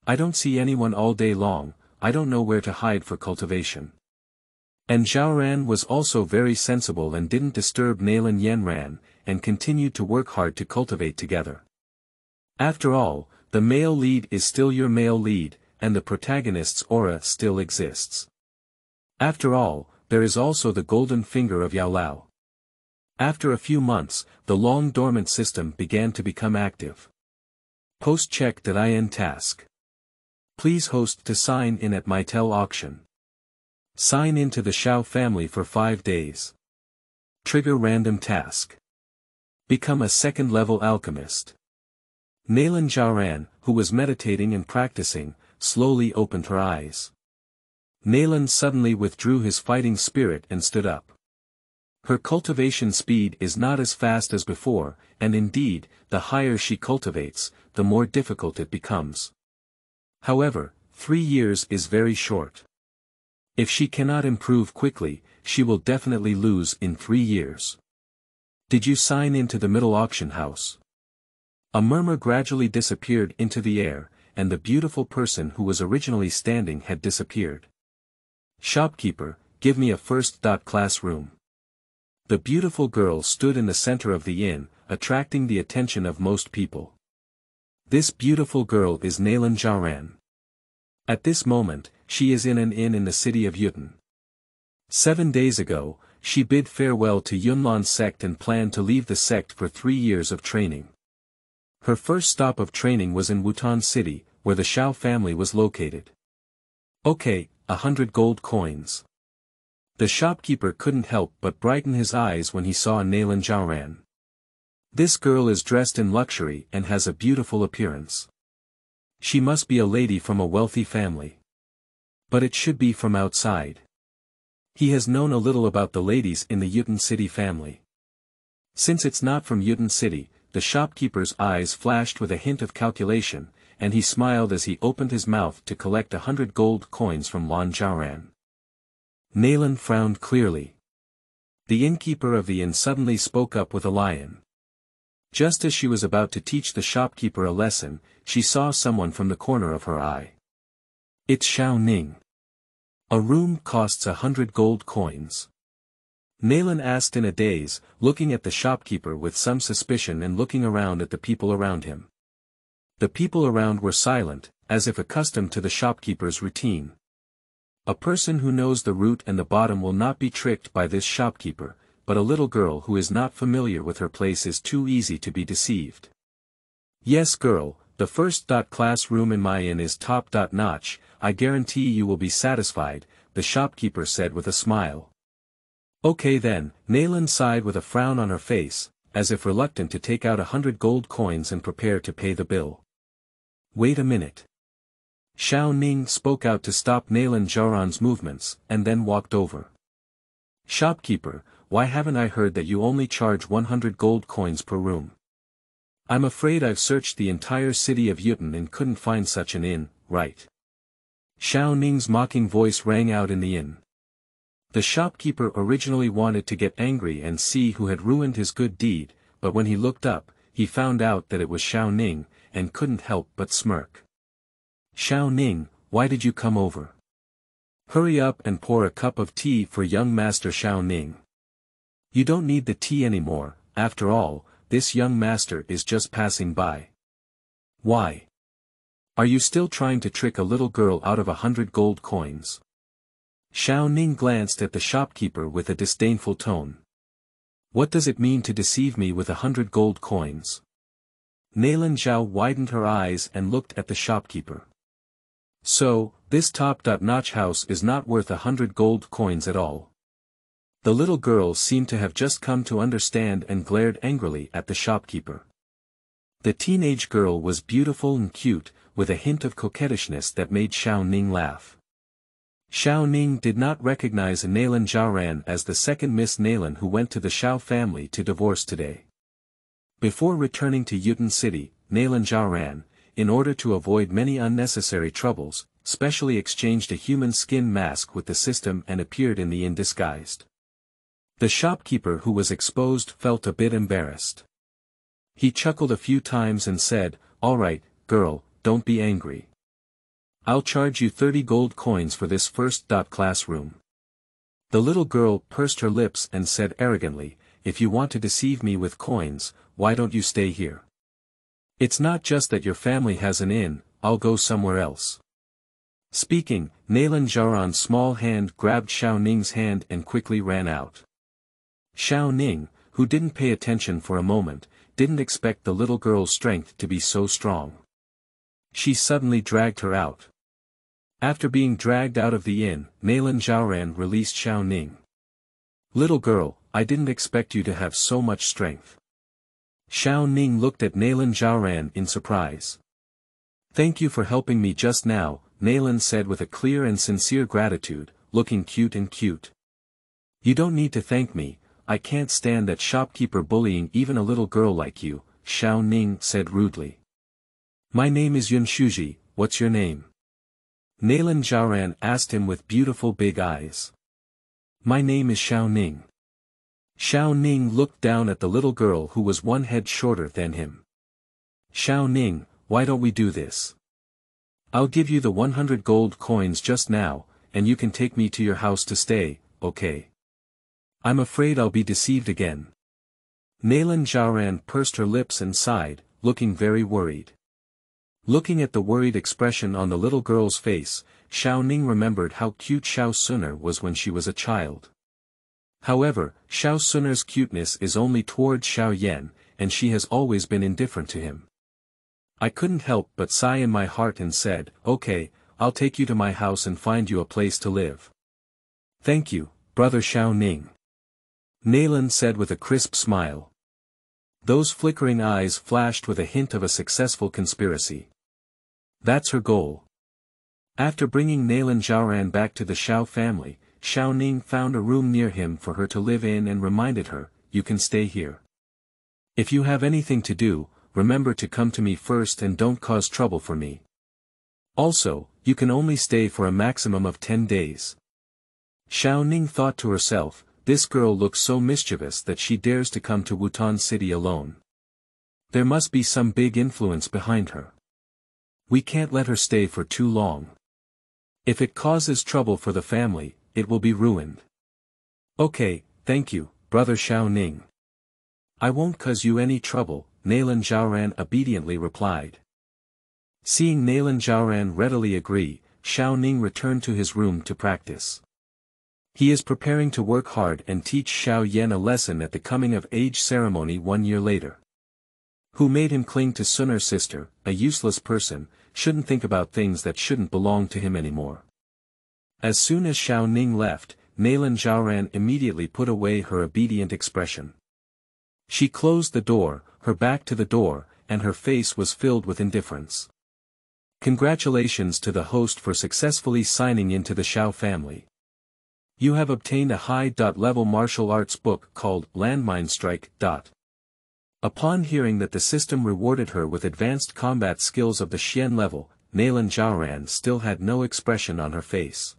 "I don't see anyone all day long, I don't know where to hide for cultivation." And Zhaoran was also very sensible and didn't disturb Nalan Yanran, and continued to work hard to cultivate together. After all, the male lead is still your male lead, and the protagonist's aura still exists. After all, there is also the golden finger of Yao Lao. After a few months, the long-dormant system began to become active. Post-check.in task. Please host to sign in at Mitel auction. Sign in to the Xiao family for 5 days. Trigger random task. Become a second-level alchemist. Nalan Zhaoran, who was meditating and practicing, slowly opened her eyes. Nalan suddenly withdrew his fighting spirit and stood up. Her cultivation speed is not as fast as before, and indeed, the higher she cultivates, the more difficult it becomes. However, 3 years is very short. If she cannot improve quickly, she will definitely lose in 3 years. Did you sign into the middle auction house? A murmur gradually disappeared into the air, and the beautiful person who was originally standing had disappeared. Shopkeeper, give me a first-class room. The beautiful girl stood in the center of the inn, attracting the attention of most people. This beautiful girl is Nalan Zhaoran. At this moment, she is in an inn in the city of Yunnan. 7 days ago, she bid farewell to Yunlan Sect and planned to leave the sect for 3 years of training. Her first stop of training was in Wutan City, where the Xiao family was located. Okay, 100 gold coins. The shopkeeper couldn't help but brighten his eyes when he saw Nalan Zhaoran. This girl is dressed in luxury and has a beautiful appearance. She must be a lady from a wealthy family. But it should be from outside. He has known a little about the ladies in the Yunnan City family. Since it's not from Yunnan City, the shopkeeper's eyes flashed with a hint of calculation, and he smiled as he opened his mouth to collect 100 gold coins from Nalan Zhaoran. Nalan frowned clearly. The innkeeper of the inn suddenly spoke up with a lion. Just as she was about to teach the shopkeeper a lesson, she saw someone from the corner of her eye. It's Xiao Ning. A room costs 100 gold coins. Nalan asked in a daze, looking at the shopkeeper with some suspicion and looking around at the people around him. The people around were silent, as if accustomed to the shopkeeper's routine. A person who knows the root and the bottom will not be tricked by this shopkeeper, but a little girl who is not familiar with her place is too easy to be deceived. Yes, girl, the first-class room in my inn is top-notch, I guarantee you will be satisfied, the shopkeeper said with a smile. Okay then, Nalan sighed with a frown on her face, as if reluctant to take out 100 gold coins and prepare to pay the bill. Wait a minute. Xiao Ning spoke out to stop Nalan Zhaoran's movements, and then walked over. Shopkeeper, why haven't I heard that you only charge 100 gold coins per room? I'm afraid I've searched the entire city of Yunnan and couldn't find such an inn, right? Xiao Ning's mocking voice rang out in the inn. The shopkeeper originally wanted to get angry and see who had ruined his good deed, but when he looked up, he found out that it was Xiao Ning, and couldn't help but smirk. Xiao Ning, why did you come over? Hurry up and pour a cup of tea for young master Xiao Ning. You don't need the tea anymore, after all, this young master is just passing by. Why? Are you still trying to trick a little girl out of 100 gold coins? Xiao Ning glanced at the shopkeeper with a disdainful tone. What does it mean to deceive me with 100 gold coins? Nalan Zhao widened her eyes and looked at the shopkeeper. So, this top-notch house is not worth 100 gold coins at all. The little girl seemed to have just come to understand and glared angrily at the shopkeeper. The teenage girl was beautiful and cute, with a hint of coquettishness that made Xiao Ning laugh. Xiao Ning did not recognize Nalan Zhaoran as the second Miss Nalan who went to the Xiao family to divorce today. Before returning to Yunnan City, Nalan Zhaoran, in order to avoid many unnecessary troubles, specially exchanged a human skin mask with the system and appeared in the inn disguised. The shopkeeper who was exposed felt a bit embarrassed. He chuckled a few times and said, "All right, girl, don't be angry. I'll charge you 30 gold coins for this first-class room." The little girl pursed her lips and said arrogantly, "If you want to deceive me with coins, why don't you stay here? It's not just that your family has an inn, I'll go somewhere else." Speaking, Nalan Zhaoran's small hand grabbed Xiao Ning's hand and quickly ran out. Xiao Ning, who didn't pay attention for a moment, didn't expect the little girl's strength to be so strong. She suddenly dragged her out. After being dragged out of the inn, Nalan Zhaoran released Xiao Ning. "Little girl, I didn't expect you to have so much strength." Xiao Ning looked at Nalan Zhaoran in surprise. "Thank you for helping me just now," Nalan said with a clear and sincere gratitude, looking cute and cute. You don't need to thank me, I can't stand that shopkeeper bullying even a little girl like you, Xiao Ning said rudely. My name is Yunshuji, what's your name? Nalan Zhaoran asked him with beautiful big eyes. My name is Xiao Ning. Xiao Ning looked down at the little girl who was one head shorter than him. Xiao Ning, why don't we do this? I'll give you the 100 gold coins just now, and you can take me to your house to stay, okay? I'm afraid I'll be deceived again. Nalan Zhaoran pursed her lips and sighed, looking very worried. Looking at the worried expression on the little girl's face, Xiao Ning remembered how cute Xiao Suner was when she was a child. However, Xiao Suner's cuteness is only towards Xiao Yan, and she has always been indifferent to him. I couldn't help but sigh in my heart and said, okay, I'll take you to my house and find you a place to live. Thank you, brother Xiao Ning. Nalan said with a crisp smile. Those flickering eyes flashed with a hint of a successful conspiracy. That's her goal. After bringing Nalan Zhaoran back to the Xiao family, Xiao Ning found a room near him for her to live in and reminded her, you can stay here. If you have anything to do, remember to come to me first and don't cause trouble for me. Also, you can only stay for a maximum of 10 days. Xiao Ning thought to herself, this girl looks so mischievous that she dares to come to Wutan City alone. There must be some big influence behind her. We can't let her stay for too long. If it causes trouble for the family, it will be ruined. Okay, thank you, brother Xiao Ning. I won't cause you any trouble, Nalan Zhaoran obediently replied. Seeing Nalan Zhaoran readily agree, Xiao Ning returned to his room to practice. He is preparing to work hard and teach Xiao Yan a lesson at the coming-of-age ceremony 1 year later. Who made him cling to Suner's sister, a useless person, shouldn't think about things that shouldn't belong to him anymore. As soon as Xiao Ning left, Nalan Zhaoran immediately put away her obedient expression. She closed the door, her back to the door, and her face was filled with indifference. Congratulations to the host for successfully signing into the Xiao family. You have obtained a high-level martial arts book called Landmine Strike. Upon hearing that the system rewarded her with advanced combat skills of the Xian level, Nalan Zhaoran still had no expression on her face.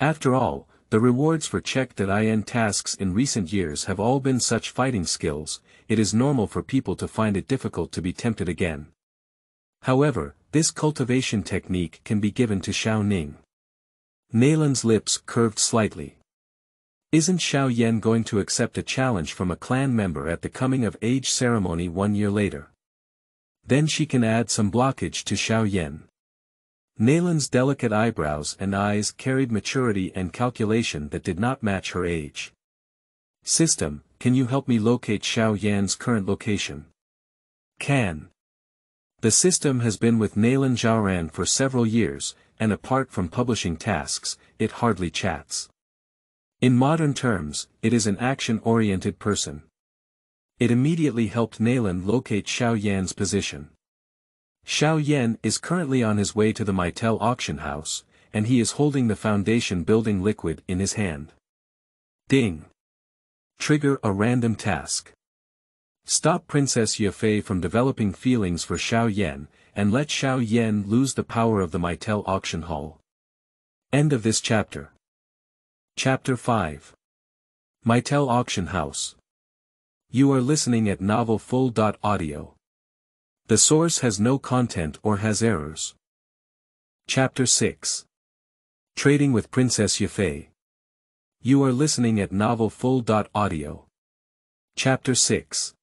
After all, the rewards for check.in tasks in recent years have all been such fighting skills, it is normal for people to find it difficult to be tempted again. However, this cultivation technique can be given to Xiao Ning. Nalan's lips curved slightly. Isn't Xiao Yan going to accept a challenge from a clan member at the coming-of-age ceremony 1 year later? Then she can add some blockage to Xiao Yan. Nalan's delicate eyebrows and eyes carried maturity and calculation that did not match her age. System, can you help me locate Xiao Yan's current location? Can. The system has been with Nalan Zhaoran for several years, and apart from publishing tasks, it hardly chats. In modern terms, it is an action-oriented person. It immediately helped Nalan locate Xiao Yan's position. Xiao Yan is currently on his way to the Mitel auction house, and he is holding the foundation building liquid in his hand. Ding. Trigger a random task. Stop Princess Yafei from developing feelings for Xiao Yan, and let Xiao Yan lose the power of the Mitel auction hall. End of this chapter. Chapter 5. Mitel Auction House. You are listening at novelfull.audio. The source has no content or has errors. Chapter 6. Trading with Princess Yafei. You are listening at novelfull.audio. Chapter 6.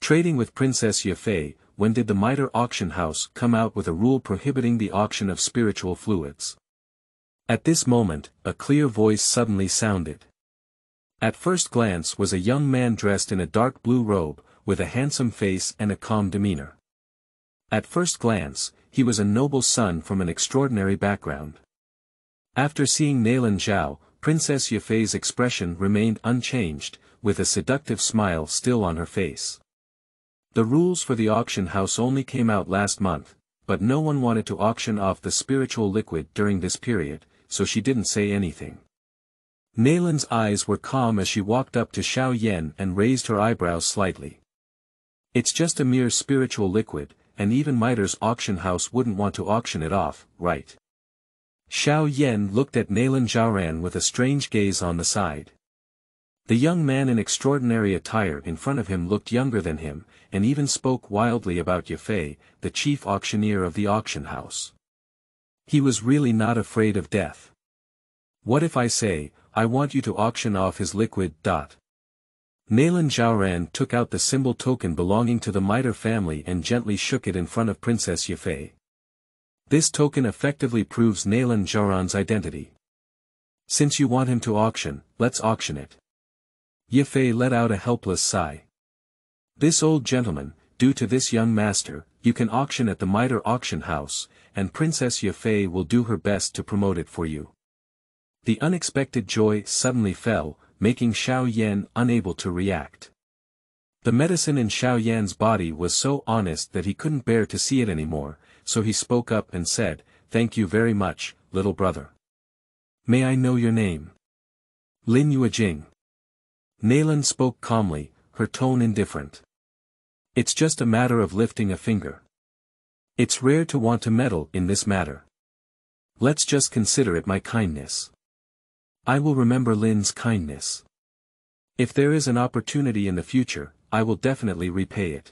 Trading with Princess Yafei. When did the Mitre auction house come out with a rule prohibiting the auction of spiritual fluids? At this moment, a clear voice suddenly sounded. At first glance was a young man dressed in a dark blue robe, with a handsome face and a calm demeanor. At first glance, he was a noble son from an extraordinary background. After seeing Nalan Zhao, Princess Yafei's expression remained unchanged, with a seductive smile still on her face. The rules for the auction house only came out last month, but no one wanted to auction off the spiritual liquid during this period, so she didn't say anything. Nalan's eyes were calm as she walked up to Xiao Yan and raised her eyebrows slightly. It's just a mere spiritual liquid, and even Miter's auction house wouldn't want to auction it off, right? Xiao Yan looked at Nalan Zhaoran with a strange gaze on the side. The young man in extraordinary attire in front of him looked younger than him, and even spoke wildly about Yafei, the chief auctioneer of the auction house. He was really not afraid of death. What if I say, I want you to auction off his liquid. Nalan Zhaoran took out the symbol token belonging to the Mitel family and gently shook it in front of Princess Yafei. This token effectively proves Nalan Zhaoran's identity. Since you want him to auction, let's auction it. Yafei let out a helpless sigh. This old gentleman, due to this young master, you can auction at the Mitel auction house, and Princess Yafei will do her best to promote it for you. The unexpected joy suddenly fell, making Xiao Yan unable to react. The medicine in Xiao Yan's body was so honest that he couldn't bear to see it anymore, so he spoke up and said, "Thank you very much, little brother. May I know your name?" "Lin Yuajing." Nalan spoke calmly, her tone indifferent. "It's just a matter of lifting a finger. It's rare to want to meddle in this matter. Let's just consider it my kindness. I will remember Lin's kindness. If there is an opportunity in the future, I will definitely repay it."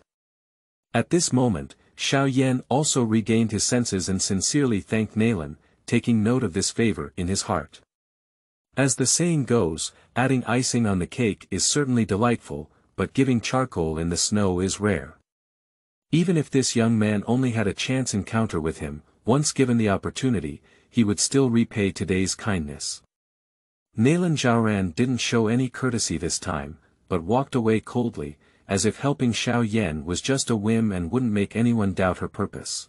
At this moment, Xiao Yan also regained his senses and sincerely thanked Nalan, taking note of this favor in his heart. As the saying goes, adding icing on the cake is certainly delightful, but giving charcoal in the snow is rare. Even if this young man only had a chance encounter with him, once given the opportunity, he would still repay today's kindness. Nalan Zhaoran didn't show any courtesy this time, but walked away coldly, as if helping Xiao Yan was just a whim and wouldn't make anyone doubt her purpose.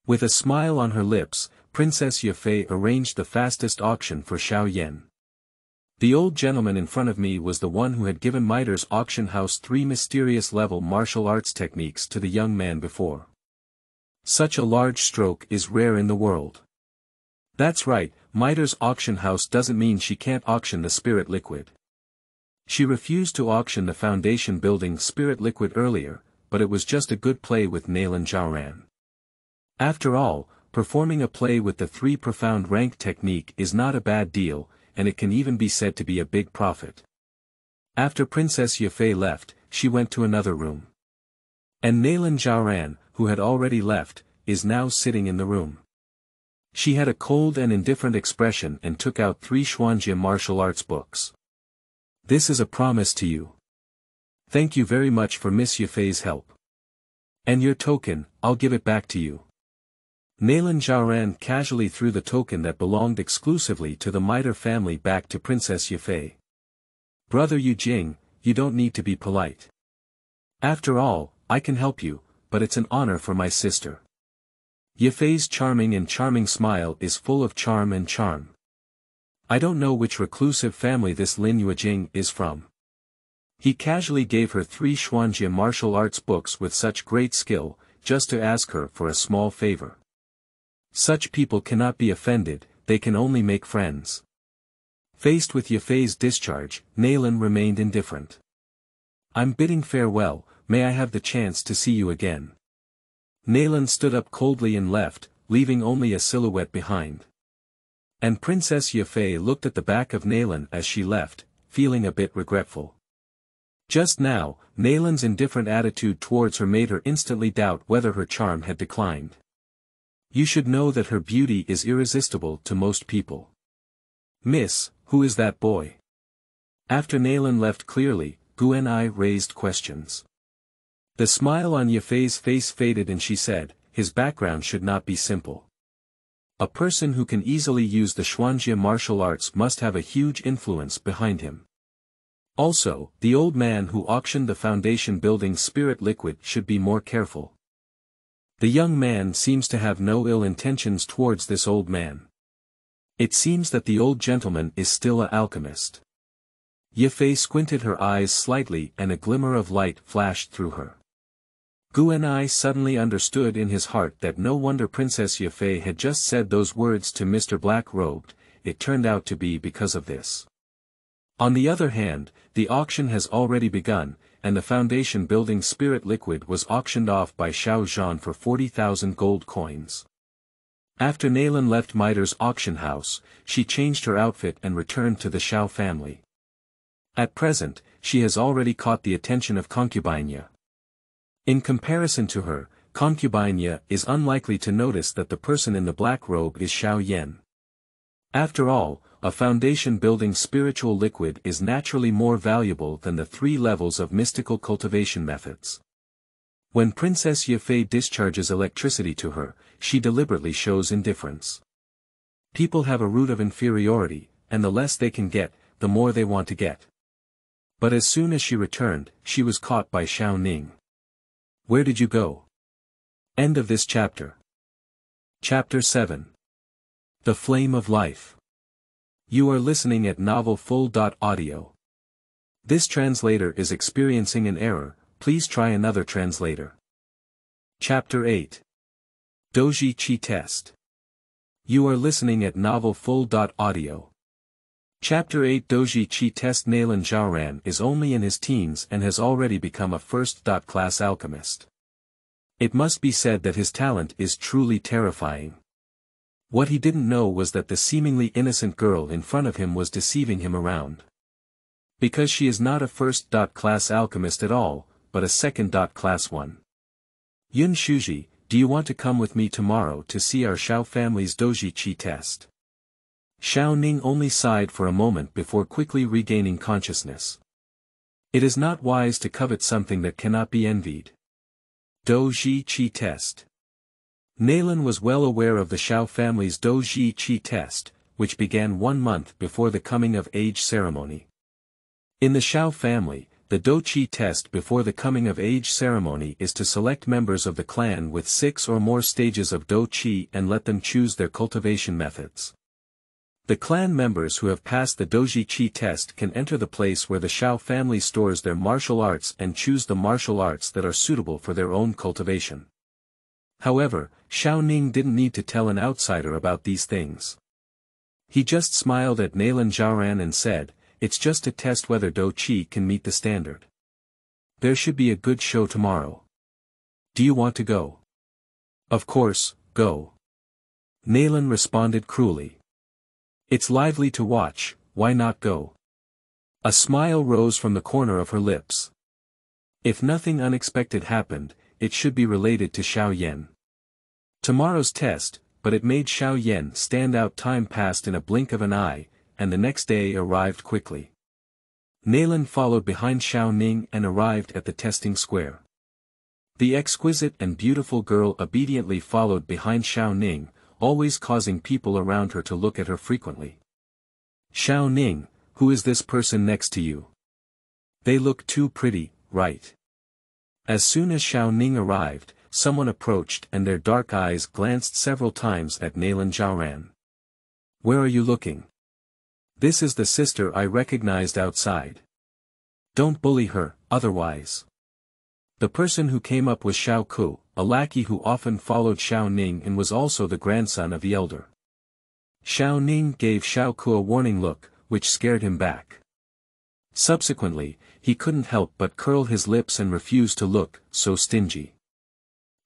With a smile on her lips, Princess Yafei arranged the fastest auction for Xiao Yan. The old gentleman in front of me was the one who had given Miter's auction house 3 mysterious level martial arts techniques to the young man before. Such a large stroke is rare in the world. That's right, Miter's auction house doesn't mean she can't auction the spirit liquid. She refused to auction the foundation building spirit liquid earlier, but it was just a good play with Nalan Zhaoran. After all, performing a play with the 3 profound rank technique is not a bad deal, and it can even be said to be a big profit. After Princess Yafei left, she went to another room. And Nalan Zhaoran, who had already left, is now sitting in the room. She had a cold and indifferent expression and took out 3 Xuanjie martial arts books. "This is a promise to you. Thank you very much for Miss Yafei's help. And your token, I'll give it back to you." Nalan Zhaoran casually threw the token that belonged exclusively to the Mitel family back to Princess Yafei. "Brother Yujing, you don't need to be polite. After all, I can help you, but it's an honor for my sister." Yafei's charming smile is full of charm and charm. I don't know which reclusive family this Lin Yuajing is from. He casually gave her 3 Xuanjie martial arts books with such great skill, just to ask her for a small favor. Such people cannot be offended, they can only make friends. Faced with Yafei's discharge, Nalan remained indifferent. "I'm bidding farewell, may I have the chance to see you again?" Nalan stood up coldly and left, leaving only a silhouette behind. And Princess Yafei looked at the back of Nalan as she left, feeling a bit regretful. Just now, Nalan's indifferent attitude towards her made her instantly doubt whether her charm had declined. You should know that her beauty is irresistible to most people. "Miss, who is that boy?" After Nalan left clearly, Gu and I raised questions. The smile on Yafei's face faded and she said, "His background should not be simple. A person who can easily use the Xuanjie martial arts must have a huge influence behind him. Also, the old man who auctioned the foundation building spirit liquid should be more careful. The young man seems to have no ill intentions towards this old man. It seems that the old gentleman is still an alchemist." Yafei squinted her eyes slightly and a glimmer of light flashed through her. Guanai suddenly understood in his heart that no wonder Princess Yafei had just said those words to Mr. Black-Robed, it turned out to be because of this. On the other hand, the auction has already begun, and the foundation building spirit liquid was auctioned off by Xiao Yan for 40,000 gold coins. After Nalan left Miter's auction house, she changed her outfit and returned to the Xiao family. At present, she has already caught the attention of Concubinea. In comparison to her, Concubinea is unlikely to notice that the person in the black robe is Xiao Yan. After all, a foundation-building spiritual liquid is naturally more valuable than the 3 levels of mystical cultivation methods. When Princess Yafei discharges electricity to her, she deliberately shows indifference. People have a root of inferiority, and the less they can get, the more they want to get. But as soon as she returned, she was caught by Xiao Ning. Where did you go? End of this chapter. Chapter 7. The Flame of Life. You are listening at novelfull.audio. This translator is experiencing an error, please try another translator. Chapter 8. Douzhi Qi Test. You are listening at novelfull.audio. Chapter 8 Douzhi Qi Test. Nalan Zhaoran is only in his teens and has already become a first-class alchemist. It must be said that his talent is truly terrifying. What he didn't know was that the seemingly innocent girl in front of him was deceiving him around. Because she is not a first-class alchemist at all, but a second-class one. Yun Shuji, do you want to come with me tomorrow to see our Xiao family's Douzhi Qi test? Xiao Ning only sighed for a moment before quickly regaining consciousness. It is not wise to covet something that cannot be envied. Douzhi Qi test. Nalan was well aware of the Xiao family's Douzhi Qi test, which began 1 month before the coming-of-age ceremony. In the Xiao family, the Douzhi test before the coming-of-age ceremony is to select members of the clan with 6 or more stages of Douzhi and let them choose their cultivation methods. The clan members who have passed the Douzhi Qi test can enter the place where the Xiao family stores their martial arts and choose the martial arts that are suitable for their own cultivation. However, Xiao Ning didn't need to tell an outsider about these things. He just smiled at Nalan Zhaoran and said, "It's just to test whether Douzhi can meet the standard. There should be a good show tomorrow. Do you want to go?" "Of course, go." Nalan responded cruelly. "It's lively to watch, why not go?" A smile rose from the corner of her lips. If nothing unexpected happened, it should be related to Xiao Yan. Tomorrow's test, but it made Xiao Yan stand out. Time passed in a blink of an eye, and the next day arrived quickly. Nalan followed behind Xiao Ning and arrived at the testing square. The exquisite and beautiful girl obediently followed behind Xiao Ning, always causing people around her to look at her frequently. "Xiao Ning, who is this person next to you? They look too pretty, right?" As soon as Xiao Ning arrived, someone approached and their dark eyes glanced several times at Nalan Zhaoran. "Where are you looking? This is the sister I recognized outside. Don't bully her, otherwise." The person who came up was Xiao Ku, a lackey who often followed Xiao Ning and was also the grandson of the elder. Xiao Ning gave Xiao Ku a warning look, which scared him back. Subsequently, he couldn't help but curl his lips and refuse to look so stingy.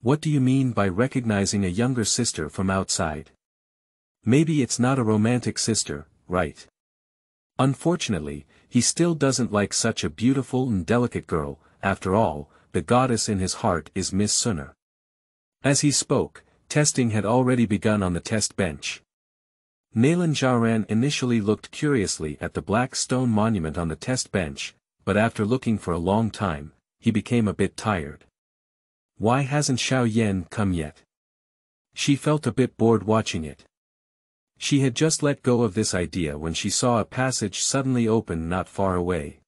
"What do you mean by recognizing a younger sister from outside? Maybe it's not a romantic sister, right?" Unfortunately, he still doesn't like such a beautiful and delicate girl. After all, the goddess in his heart is Miss Sunner. As he spoke, testing had already begun on the test bench. Nalan Zhaoran initially looked curiously at the black stone monument on the test bench, but after looking for a long time, he became a bit tired. Why hasn't Xiao Yan come yet? She felt a bit bored watching it. She had just let go of this idea when she saw a passage suddenly open not far away.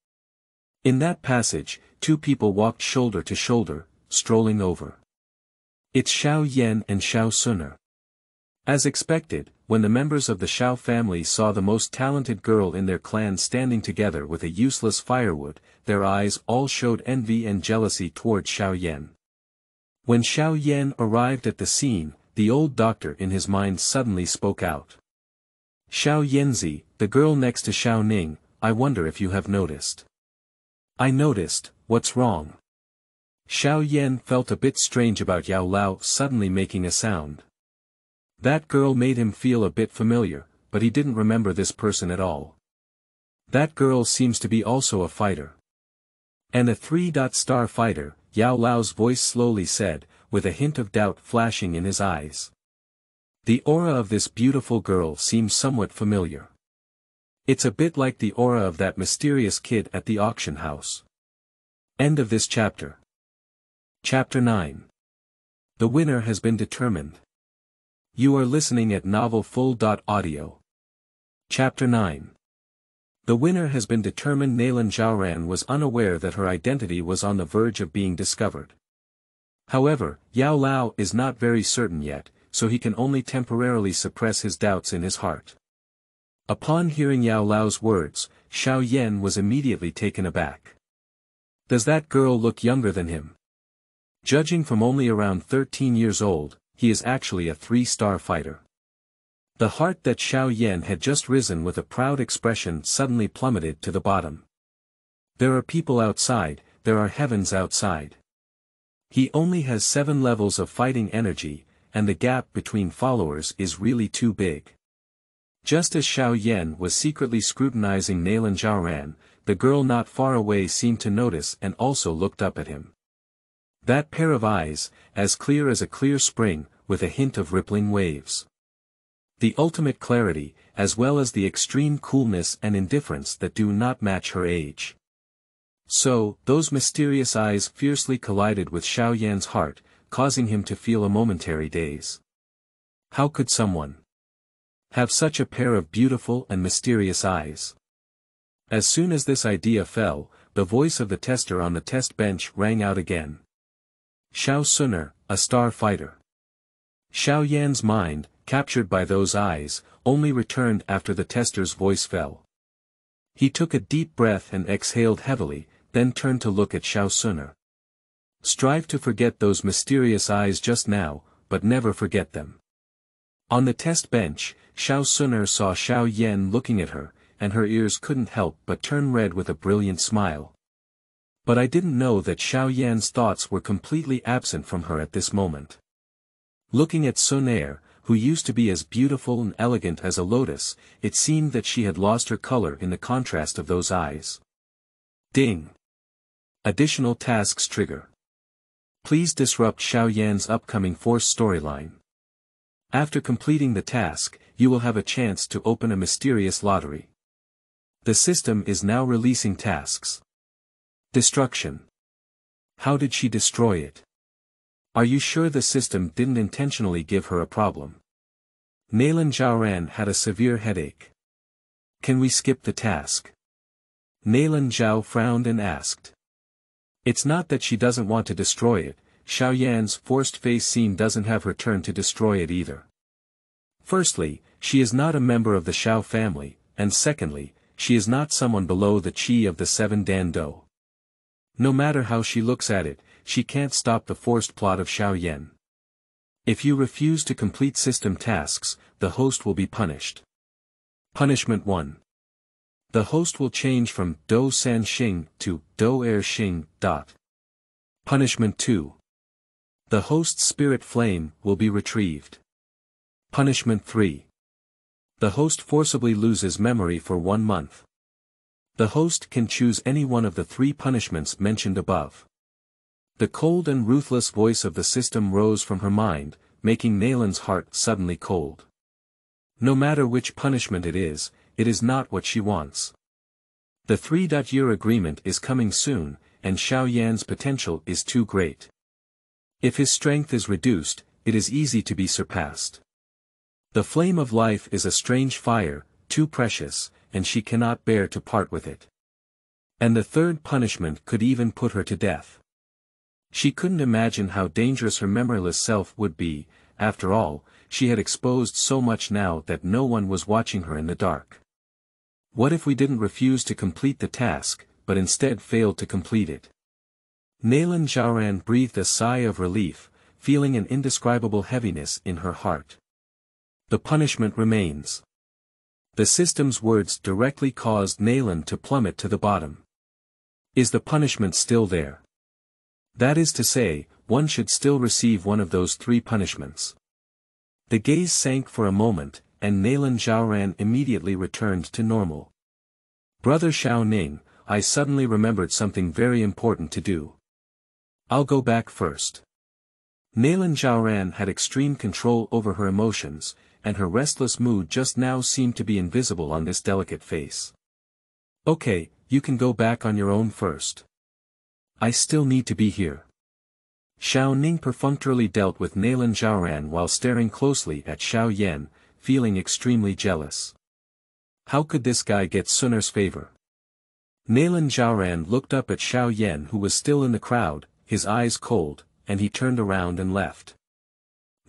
In that passage, 2 people walked shoulder to shoulder, strolling over. It's Xiao Yan and Xiao Sunner. As expected, when the members of the Xiao family saw the most talented girl in their clan standing together with a useless firewood, their eyes all showed envy and jealousy toward Xiao Yan. When Xiao Yan arrived at the scene, the old doctor in his mind suddenly spoke out. Xiao Yanzi, the girl next to Xiao Ning, I wonder if you have noticed. I noticed, what's wrong? Xiao Yan felt a bit strange about Yao Lao suddenly making a sound. That girl made him feel a bit familiar, but he didn't remember this person at all. That girl seems to be also a fighter. And a 3-star fighter, Yao Lao's voice slowly said, with a hint of doubt flashing in his eyes. The aura of this beautiful girl seems somewhat familiar. It's a bit like the aura of that mysterious kid at the auction house. End of this chapter. Chapter 9. The winner has been determined. You are listening at novelfull.audio. Chapter 9. The winner has been determined. Nalan Zhaoran was unaware that her identity was on the verge of being discovered. However, Yao Lao is not very certain yet, so he can only temporarily suppress his doubts in his heart. Upon hearing Yao Lao's words, Xiao Yan was immediately taken aback. Does that girl look younger than him? Judging from only around 13 years old, he is actually a 3-star fighter. The heart that Xiao Yan had just risen with a proud expression suddenly plummeted to the bottom. There are people outside, there are heavens outside. He only has 7 levels of fighting energy, and the gap between followers is really too big. Just as Xiao Yan was secretly scrutinizing Nalan Zhaoran, the girl not far away seemed to notice and also looked up at him. That pair of eyes, as clear as a clear spring, with a hint of rippling waves. The ultimate clarity, as well as the extreme coolness and indifference that do not match her age. So, those mysterious eyes fiercely collided with Xiao Yan's heart, causing him to feel a momentary daze. How could someone have such a pair of beautiful and mysterious eyes? As soon as this idea fell, the voice of the tester on the test bench rang out again. Xiao Suner, a star fighter. Xiao Yan's mind, captured by those eyes, only returned after the tester's voice fell. He took a deep breath and exhaled heavily, then turned to look at Xiao Suner. Strive to forget those mysterious eyes just now, but never forget them. On the test bench, Xiao Suner saw Xiao Yan looking at her, and her ears couldn't help but turn red with a brilliant smile. But I didn't know that Xiao Yan's thoughts were completely absent from her at this moment. Looking at Suner, who used to be as beautiful and elegant as a lotus, it seemed that she had lost her color in the contrast of those eyes. Ding! Additional tasks trigger. Please disrupt Xiao Yan's upcoming Force storyline. After completing the task, you will have a chance to open a mysterious lottery. The system is now releasing tasks. Destruction. How did she destroy it? Are you sure the system didn't intentionally give her a problem? Nalan Zhaoran had a severe headache. Can we skip the task? Nalan Zhao frowned and asked. It's not that she doesn't want to destroy it, Xiao Yan's forced face scene doesn't have her turn to destroy it either. Firstly, she is not a member of the Xiao family, and secondly, she is not someone below the chi of the 7 Dan Do. No matter how she looks at it, she can't stop the forced plot of Xiao Yan. If you refuse to complete system tasks, the host will be punished. Punishment 1. The host will change from Do San Xing to Do Er Xing. Punishment 2. The host's spirit flame will be retrieved. Punishment 3. The host forcibly loses memory for 1 month. The host can choose any one of the 3 punishments mentioned above. The cold and ruthless voice of the system rose from her mind, making Nalan's heart suddenly cold. No matter which punishment it is not what she wants. The 3-year agreement is coming soon, and Xiao Yan's potential is too great. If his strength is reduced, it is easy to be surpassed. The flame of life is a strange fire, too precious, and she cannot bear to part with it. And the 3rd punishment could even put her to death. She couldn't imagine how dangerous her memoryless self would be. After all, she had exposed so much now that no one was watching her in the dark. What if we didn't refuse to complete the task, but instead failed to complete it? Nalan Zhaoran breathed a sigh of relief, feeling an indescribable heaviness in her heart. The punishment remains. The system's words directly caused Nalan to plummet to the bottom. Is the punishment still there? That is to say, one should still receive one of those 3 punishments. The gaze sank for a moment, and Nalan Zhaoran immediately returned to normal. Brother Xiao Ning, I suddenly remembered something very important to do. I'll go back first. Nalan Zhaoran had extreme control over her emotions, and her restless mood just now seemed to be invisible on this delicate face. Okay, you can go back on your own first. I still need to be here. Xiao Ning perfunctorily dealt with Nalan Zhaoran while staring closely at Xiao Yan, feeling extremely jealous. How could this guy get Sun'er's favor? Nalan Zhaoran looked up at Xiao Yan, who was still in the crowd, his eyes cold, and he turned around and left.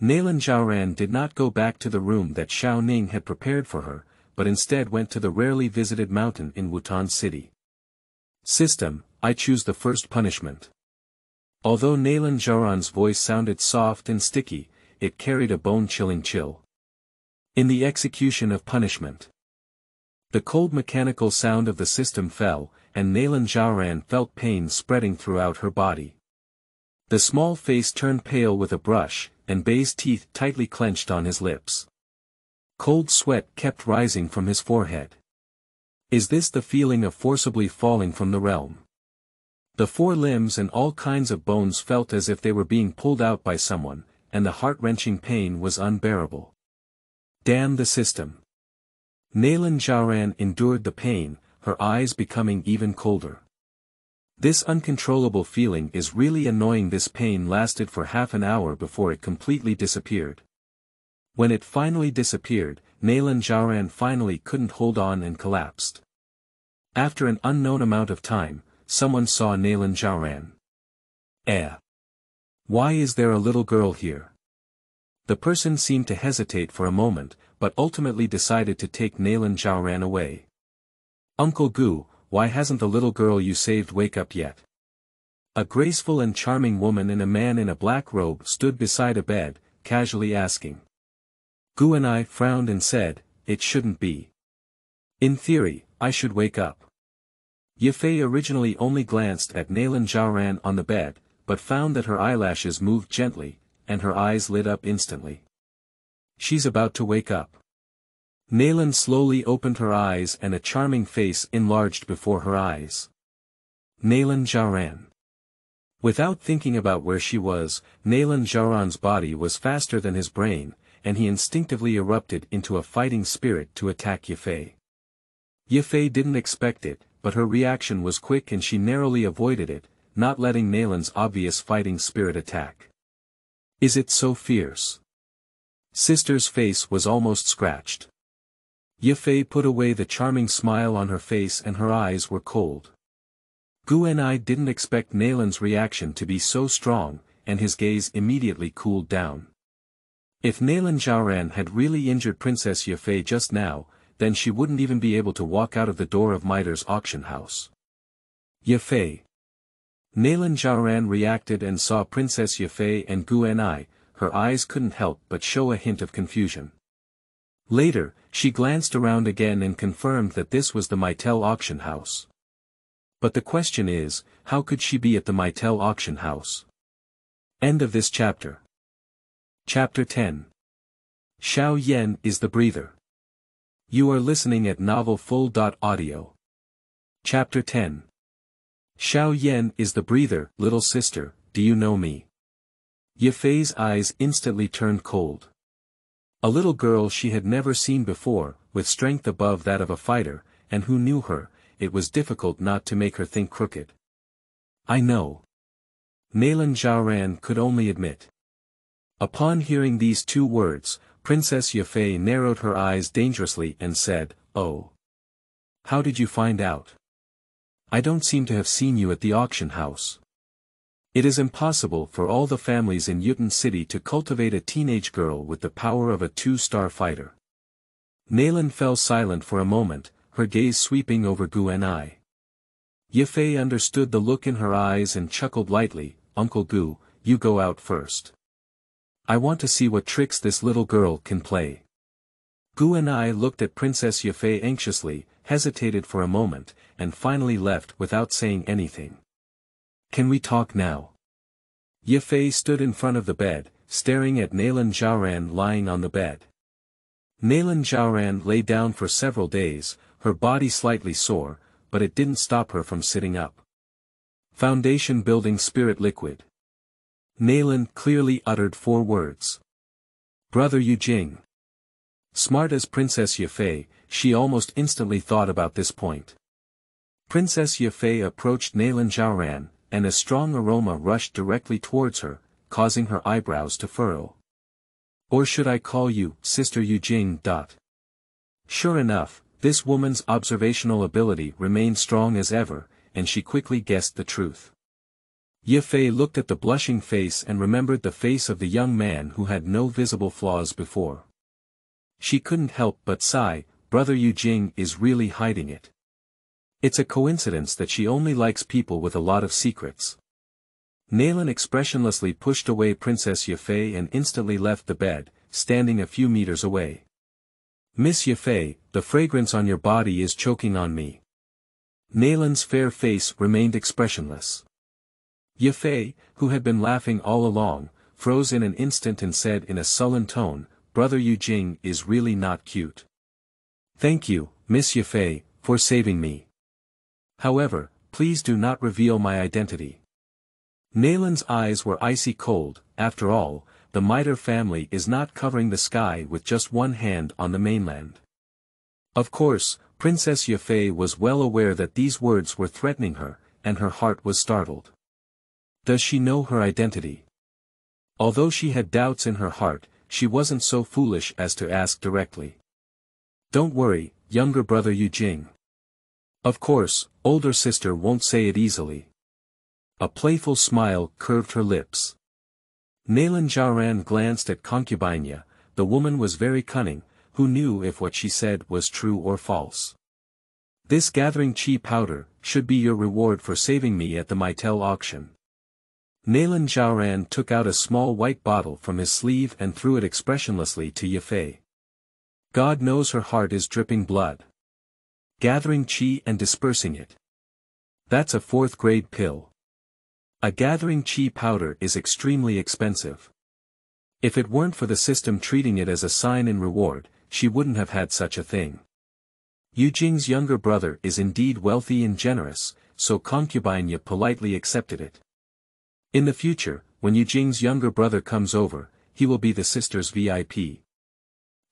Nalan Zhaoran did not go back to the room that Xiao Ning had prepared for her, but instead went to the rarely visited mountain in Wutan City. System, I choose the first punishment. Although Nalan Zhaoran's voice sounded soft and sticky, it carried a bone-chilling chill. In the execution of punishment. The cold mechanical sound of the system fell, and Nalan Zhaoran felt pain spreading throughout her body. The small face turned pale with a brush, and Bei's teeth tightly clenched on his lips. Cold sweat kept rising from his forehead. Is this the feeling of forcibly falling from the realm? The 4 limbs and all kinds of bones felt as if they were being pulled out by someone, and the heart-wrenching pain was unbearable. Damn the system. Nalan Zhaoran endured the pain, her eyes becoming even colder. This uncontrollable feeling is really annoying. This pain lasted for half an hour before it completely disappeared. When it finally disappeared, Nalan Zhaoran finally couldn't hold on and collapsed. After an unknown amount of time, someone saw Nalan Zhaoran. Why is there a little girl here? The person seemed to hesitate for a moment, but ultimately decided to take Nalan Zhaoran away. Uncle Gu, why hasn't the little girl you saved wake up yet? A graceful and charming woman and a man in a black robe stood beside a bed, casually asking. Gu and I frowned and said, it shouldn't be. In theory, I should wake up. Yafei originally only glanced at Nalan Zhaoran on the bed, but found that her eyelashes moved gently, and her eyes lit up instantly. She's about to wake up. Nalan slowly opened her eyes and a charming face enlarged before her eyes. Nalan Zhaoran. Without thinking about where she was, Nalan Zhaoran's body was faster than his brain, and he instinctively erupted into a fighting spirit to attack Yafei. Yafei didn't expect it, but her reaction was quick and she narrowly avoided it, not letting Nalan's obvious fighting spirit attack. Is it so fierce? Sister's face was almost scratched. Yafei put away the charming smile on her face and her eyes were cold. Gu and I didn't expect Nalan's reaction to be so strong, and his gaze immediately cooled down. If Nalan Zhaoran had really injured Princess Yafei just now, then she wouldn't even be able to walk out of the door of Miter's auction house. Yafei. Nalan Zhaoran reacted and saw Princess Yafei and Gu and I, her eyes couldn't help but show a hint of confusion. Later, she glanced around again and confirmed that this was the Mitel auction house. But the question is, how could she be at the Mitel auction house? End of this chapter. Chapter 10. Xiao Yan is the breather. You are listening at novelfull.audio. Chapter 10. Xiao Yan is the breather. Little sister, do you know me? Yafei's eyes instantly turned cold. A little girl she had never seen before, with strength above that of a fighter, and who knew her, it was difficult not to make her think crooked. I know. Nalan Zhaoran could only admit. Upon hearing these 2 words, Princess Yafei narrowed her eyes dangerously and said, Oh. How did you find out? I don't seem to have seen you at the auction house. It is impossible for all the families in Yunyun City to cultivate a teenage girl with the power of a 2-star fighter. Nalan fell silent for a moment, her gaze sweeping over Gu and I. Yafei understood the look in her eyes and chuckled lightly. Uncle Gu, you go out first. I want to see what tricks this little girl can play. Gu and I looked at Princess Yafei anxiously, hesitated for a moment, and finally left without saying anything. Can we talk now? Yafei stood in front of the bed, staring at Nalan Zhaoran lying on the bed. Nalan Zhaoran lay down for several days, her body slightly sore, but it didn't stop her from sitting up. Foundation building spirit liquid. Nalan clearly uttered 4 words. Brother Yujing. Smart as Princess Yafei, she almost instantly thought about this point. Princess Yafei approached Nalan Zhaoran, and a strong aroma rushed directly towards her, causing her eyebrows to furrow. Or should I call you, Sister Yujing? Sure enough, this woman's observational ability remained strong as ever, and she quickly guessed the truth. Yafei looked at the blushing face and remembered the face of the young man who had no visible flaws before. She couldn't help but sigh, Brother Yujing is really hiding it. It's a coincidence that she only likes people with a lot of secrets. Nalan expressionlessly pushed away Princess Yafei and instantly left the bed, standing a few meters away. Miss Yafei, the fragrance on your body is choking on me. Nalan's fair face remained expressionless. Yafei, who had been laughing all along, froze in an instant and said in a sullen tone, Brother Yujing is really not cute. Thank you, Miss Yafei, for saving me. However, please do not reveal my identity. Nalan's eyes were icy cold. After all, the Mitel family is not covering the sky with just one hand on the mainland. Of course, Princess Yafei was well aware that these words were threatening her, and her heart was startled. Does she know her identity? Although she had doubts in her heart, she wasn't so foolish as to ask directly. Don't worry, younger brother Yujing. Of course, older sister won't say it easily. A playful smile curved her lips. Nalan Zhaoran glanced at concubine. The woman was very cunning, who knew if what she said was true or false. This gathering chi powder should be your reward for saving me at the Mitel auction. Nalan Zhaoran took out a small white bottle from his sleeve and threw it expressionlessly to Yafei. God knows her heart is dripping blood. Gathering chi and dispersing it. That's a 4th grade pill. A gathering chi powder is extremely expensive. If it weren't for the system treating it as a sign in reward, she wouldn't have had such a thing. Yujing's younger brother is indeed wealthy and generous, so concubine politely accepted it. In the future, when Yujing's younger brother comes over, he will be the sister's VIP.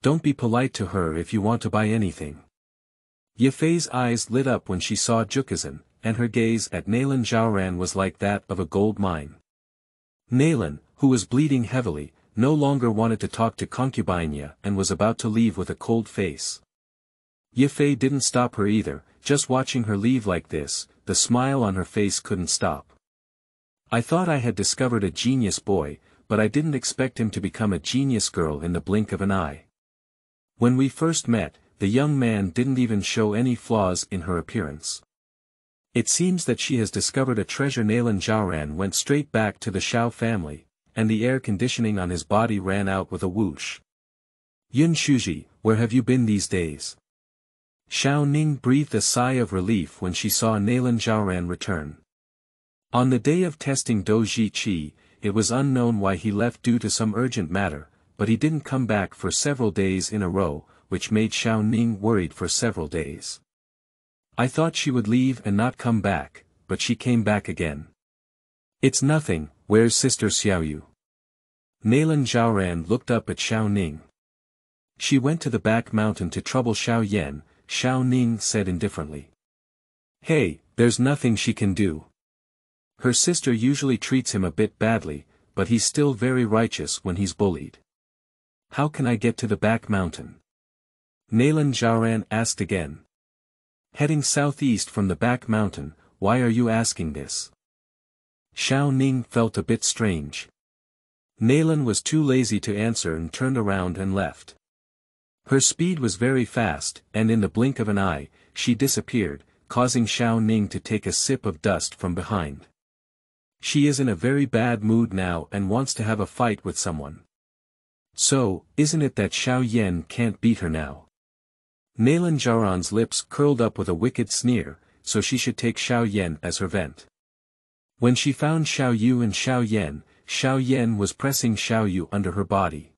Don't be polite to her if you want to buy anything. Yafei's eyes lit up when she saw Jukazan, and her gaze at Nalan Zhaoran was like that of a gold mine. Nalan, who was bleeding heavily, no longer wanted to talk to concubine and was about to leave with a cold face. Yafei didn't stop her either, just watching her leave like this, the smile on her face couldn't stop. I thought I had discovered a genius boy, but I didn't expect him to become a genius girl in the blink of an eye. When we first met, the young man didn't even show any flaws in her appearance. It seems that she has discovered a treasure. Nalan Zhaoran went straight back to the Xiao family, and the air conditioning on his body ran out with a whoosh. Yun Shuji, where have you been these days? Xiao Ning breathed a sigh of relief when she saw Nalan Zhaoran return. On the day of testing Douzhi Qi, it was unknown why he left due to some urgent matter, but he didn't come back for several days in a row, which made Xiao Ning worried for several days. I thought she would leave and not come back, but she came back again. It's nothing, where's Sister Xiaoyu? Nalan Zhaoran looked up at Xiao Ning. She went to the back mountain to trouble Xiao Yan, Xiao Ning said indifferently. Hey, there's nothing she can do. Her sister usually treats him a bit badly, but he's still very righteous when he's bullied. How can I get to the back mountain? Nalan Zhaoran asked again. Heading southeast from the back mountain, why are you asking this? Xiao Ning felt a bit strange. Nalan was too lazy to answer and turned around and left. Her speed was very fast, and in the blink of an eye, she disappeared, causing Xiao Ning to take a sip of dust from behind. She is in a very bad mood now and wants to have a fight with someone. So, isn't it that Xiao Yan can't beat her now? Nalan Zhaoran's lips curled up with a wicked sneer, so she should take Xiao Yan as her vent. When she found Xiao Yu and Xiao Yan was pressing Xiao Yu under her body.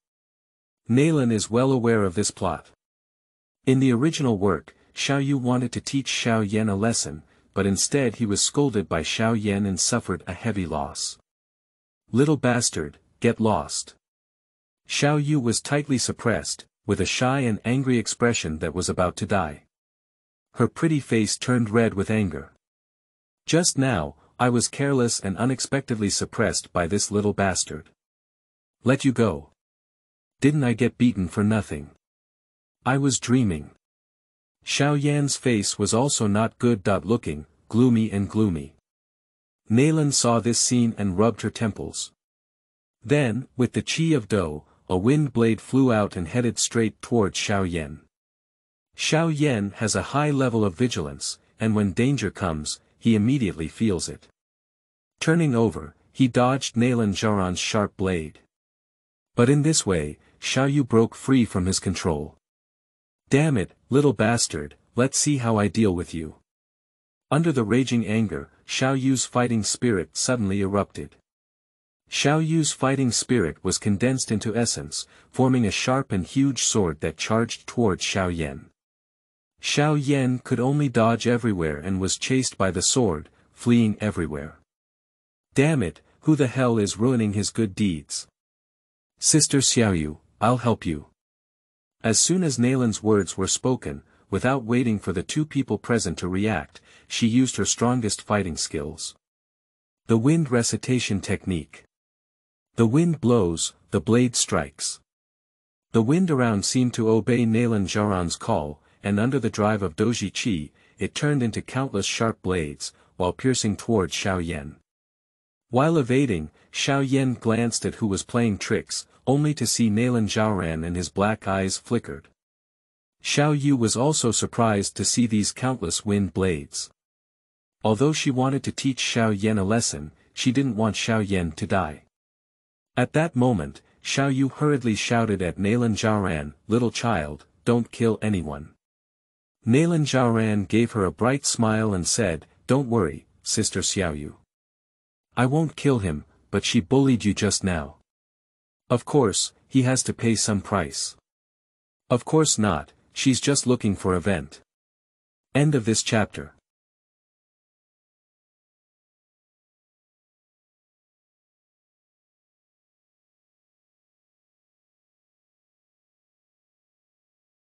Nalan is well aware of this plot. In the original work, Xiao Yu wanted to teach Xiao Yan a lesson, but instead he was scolded by Xiao Yan and suffered a heavy loss. Little bastard, get lost. Xiao Yu was tightly suppressed, with a shy and angry expression that was about to die. Her pretty face turned red with anger. Just now, I was careless and unexpectedly suppressed by this little bastard. Let you go. Didn't I get beaten for nothing? I was dreaming. Xiao Yan's face was also not good. Looking, gloomy and gloomy. Nalan saw this scene and rubbed her temples. Then, with the chi of Do, a wind blade flew out and headed straight towards Xiao Yan. Xiao Yan has a high level of vigilance, and when danger comes, he immediately feels it. Turning over, he dodged Nalan Zhaoran's sharp blade. But in this way, Xiao Yu broke free from his control. Damn it, little bastard, let's see how I deal with you. Under the raging anger, Xiao Yu's fighting spirit suddenly erupted. Xiao Yu's fighting spirit was condensed into essence, forming a sharp and huge sword that charged towards Xiao Yan. Xiao Yan could only dodge everywhere and was chased by the sword, fleeing everywhere. Damn it, who the hell is ruining his good deeds? Sister Xiao Yu, I'll help you. As soon as Nalan's words were spoken, without waiting for the two people present to react, she used her strongest fighting skills. The wind recitation technique. The wind blows, the blade strikes. The wind around seemed to obey Nalan Zhaoran's call, and under the drive of Douzhi Qi, it turned into countless sharp blades, while piercing towards Xiao Yan. While evading, Xiao Yan glanced at who was playing tricks, only to see Nalan Zhaoran and his black eyes flickered. Xiao Yu was also surprised to see these countless wind blades. Although she wanted to teach Xiao Yan a lesson, she didn't want Xiao Yan to die. At that moment, Xiao Yu hurriedly shouted at Nalan Zhaoran, "Little child, don't kill anyone." Nalan Zhaoran gave her a bright smile and said, "Don't worry, Sister Xiao Yu. I won't kill him, but she bullied you just now. Of course, he has to pay some price." "Of course not, she's just looking for a vent." End of this chapter.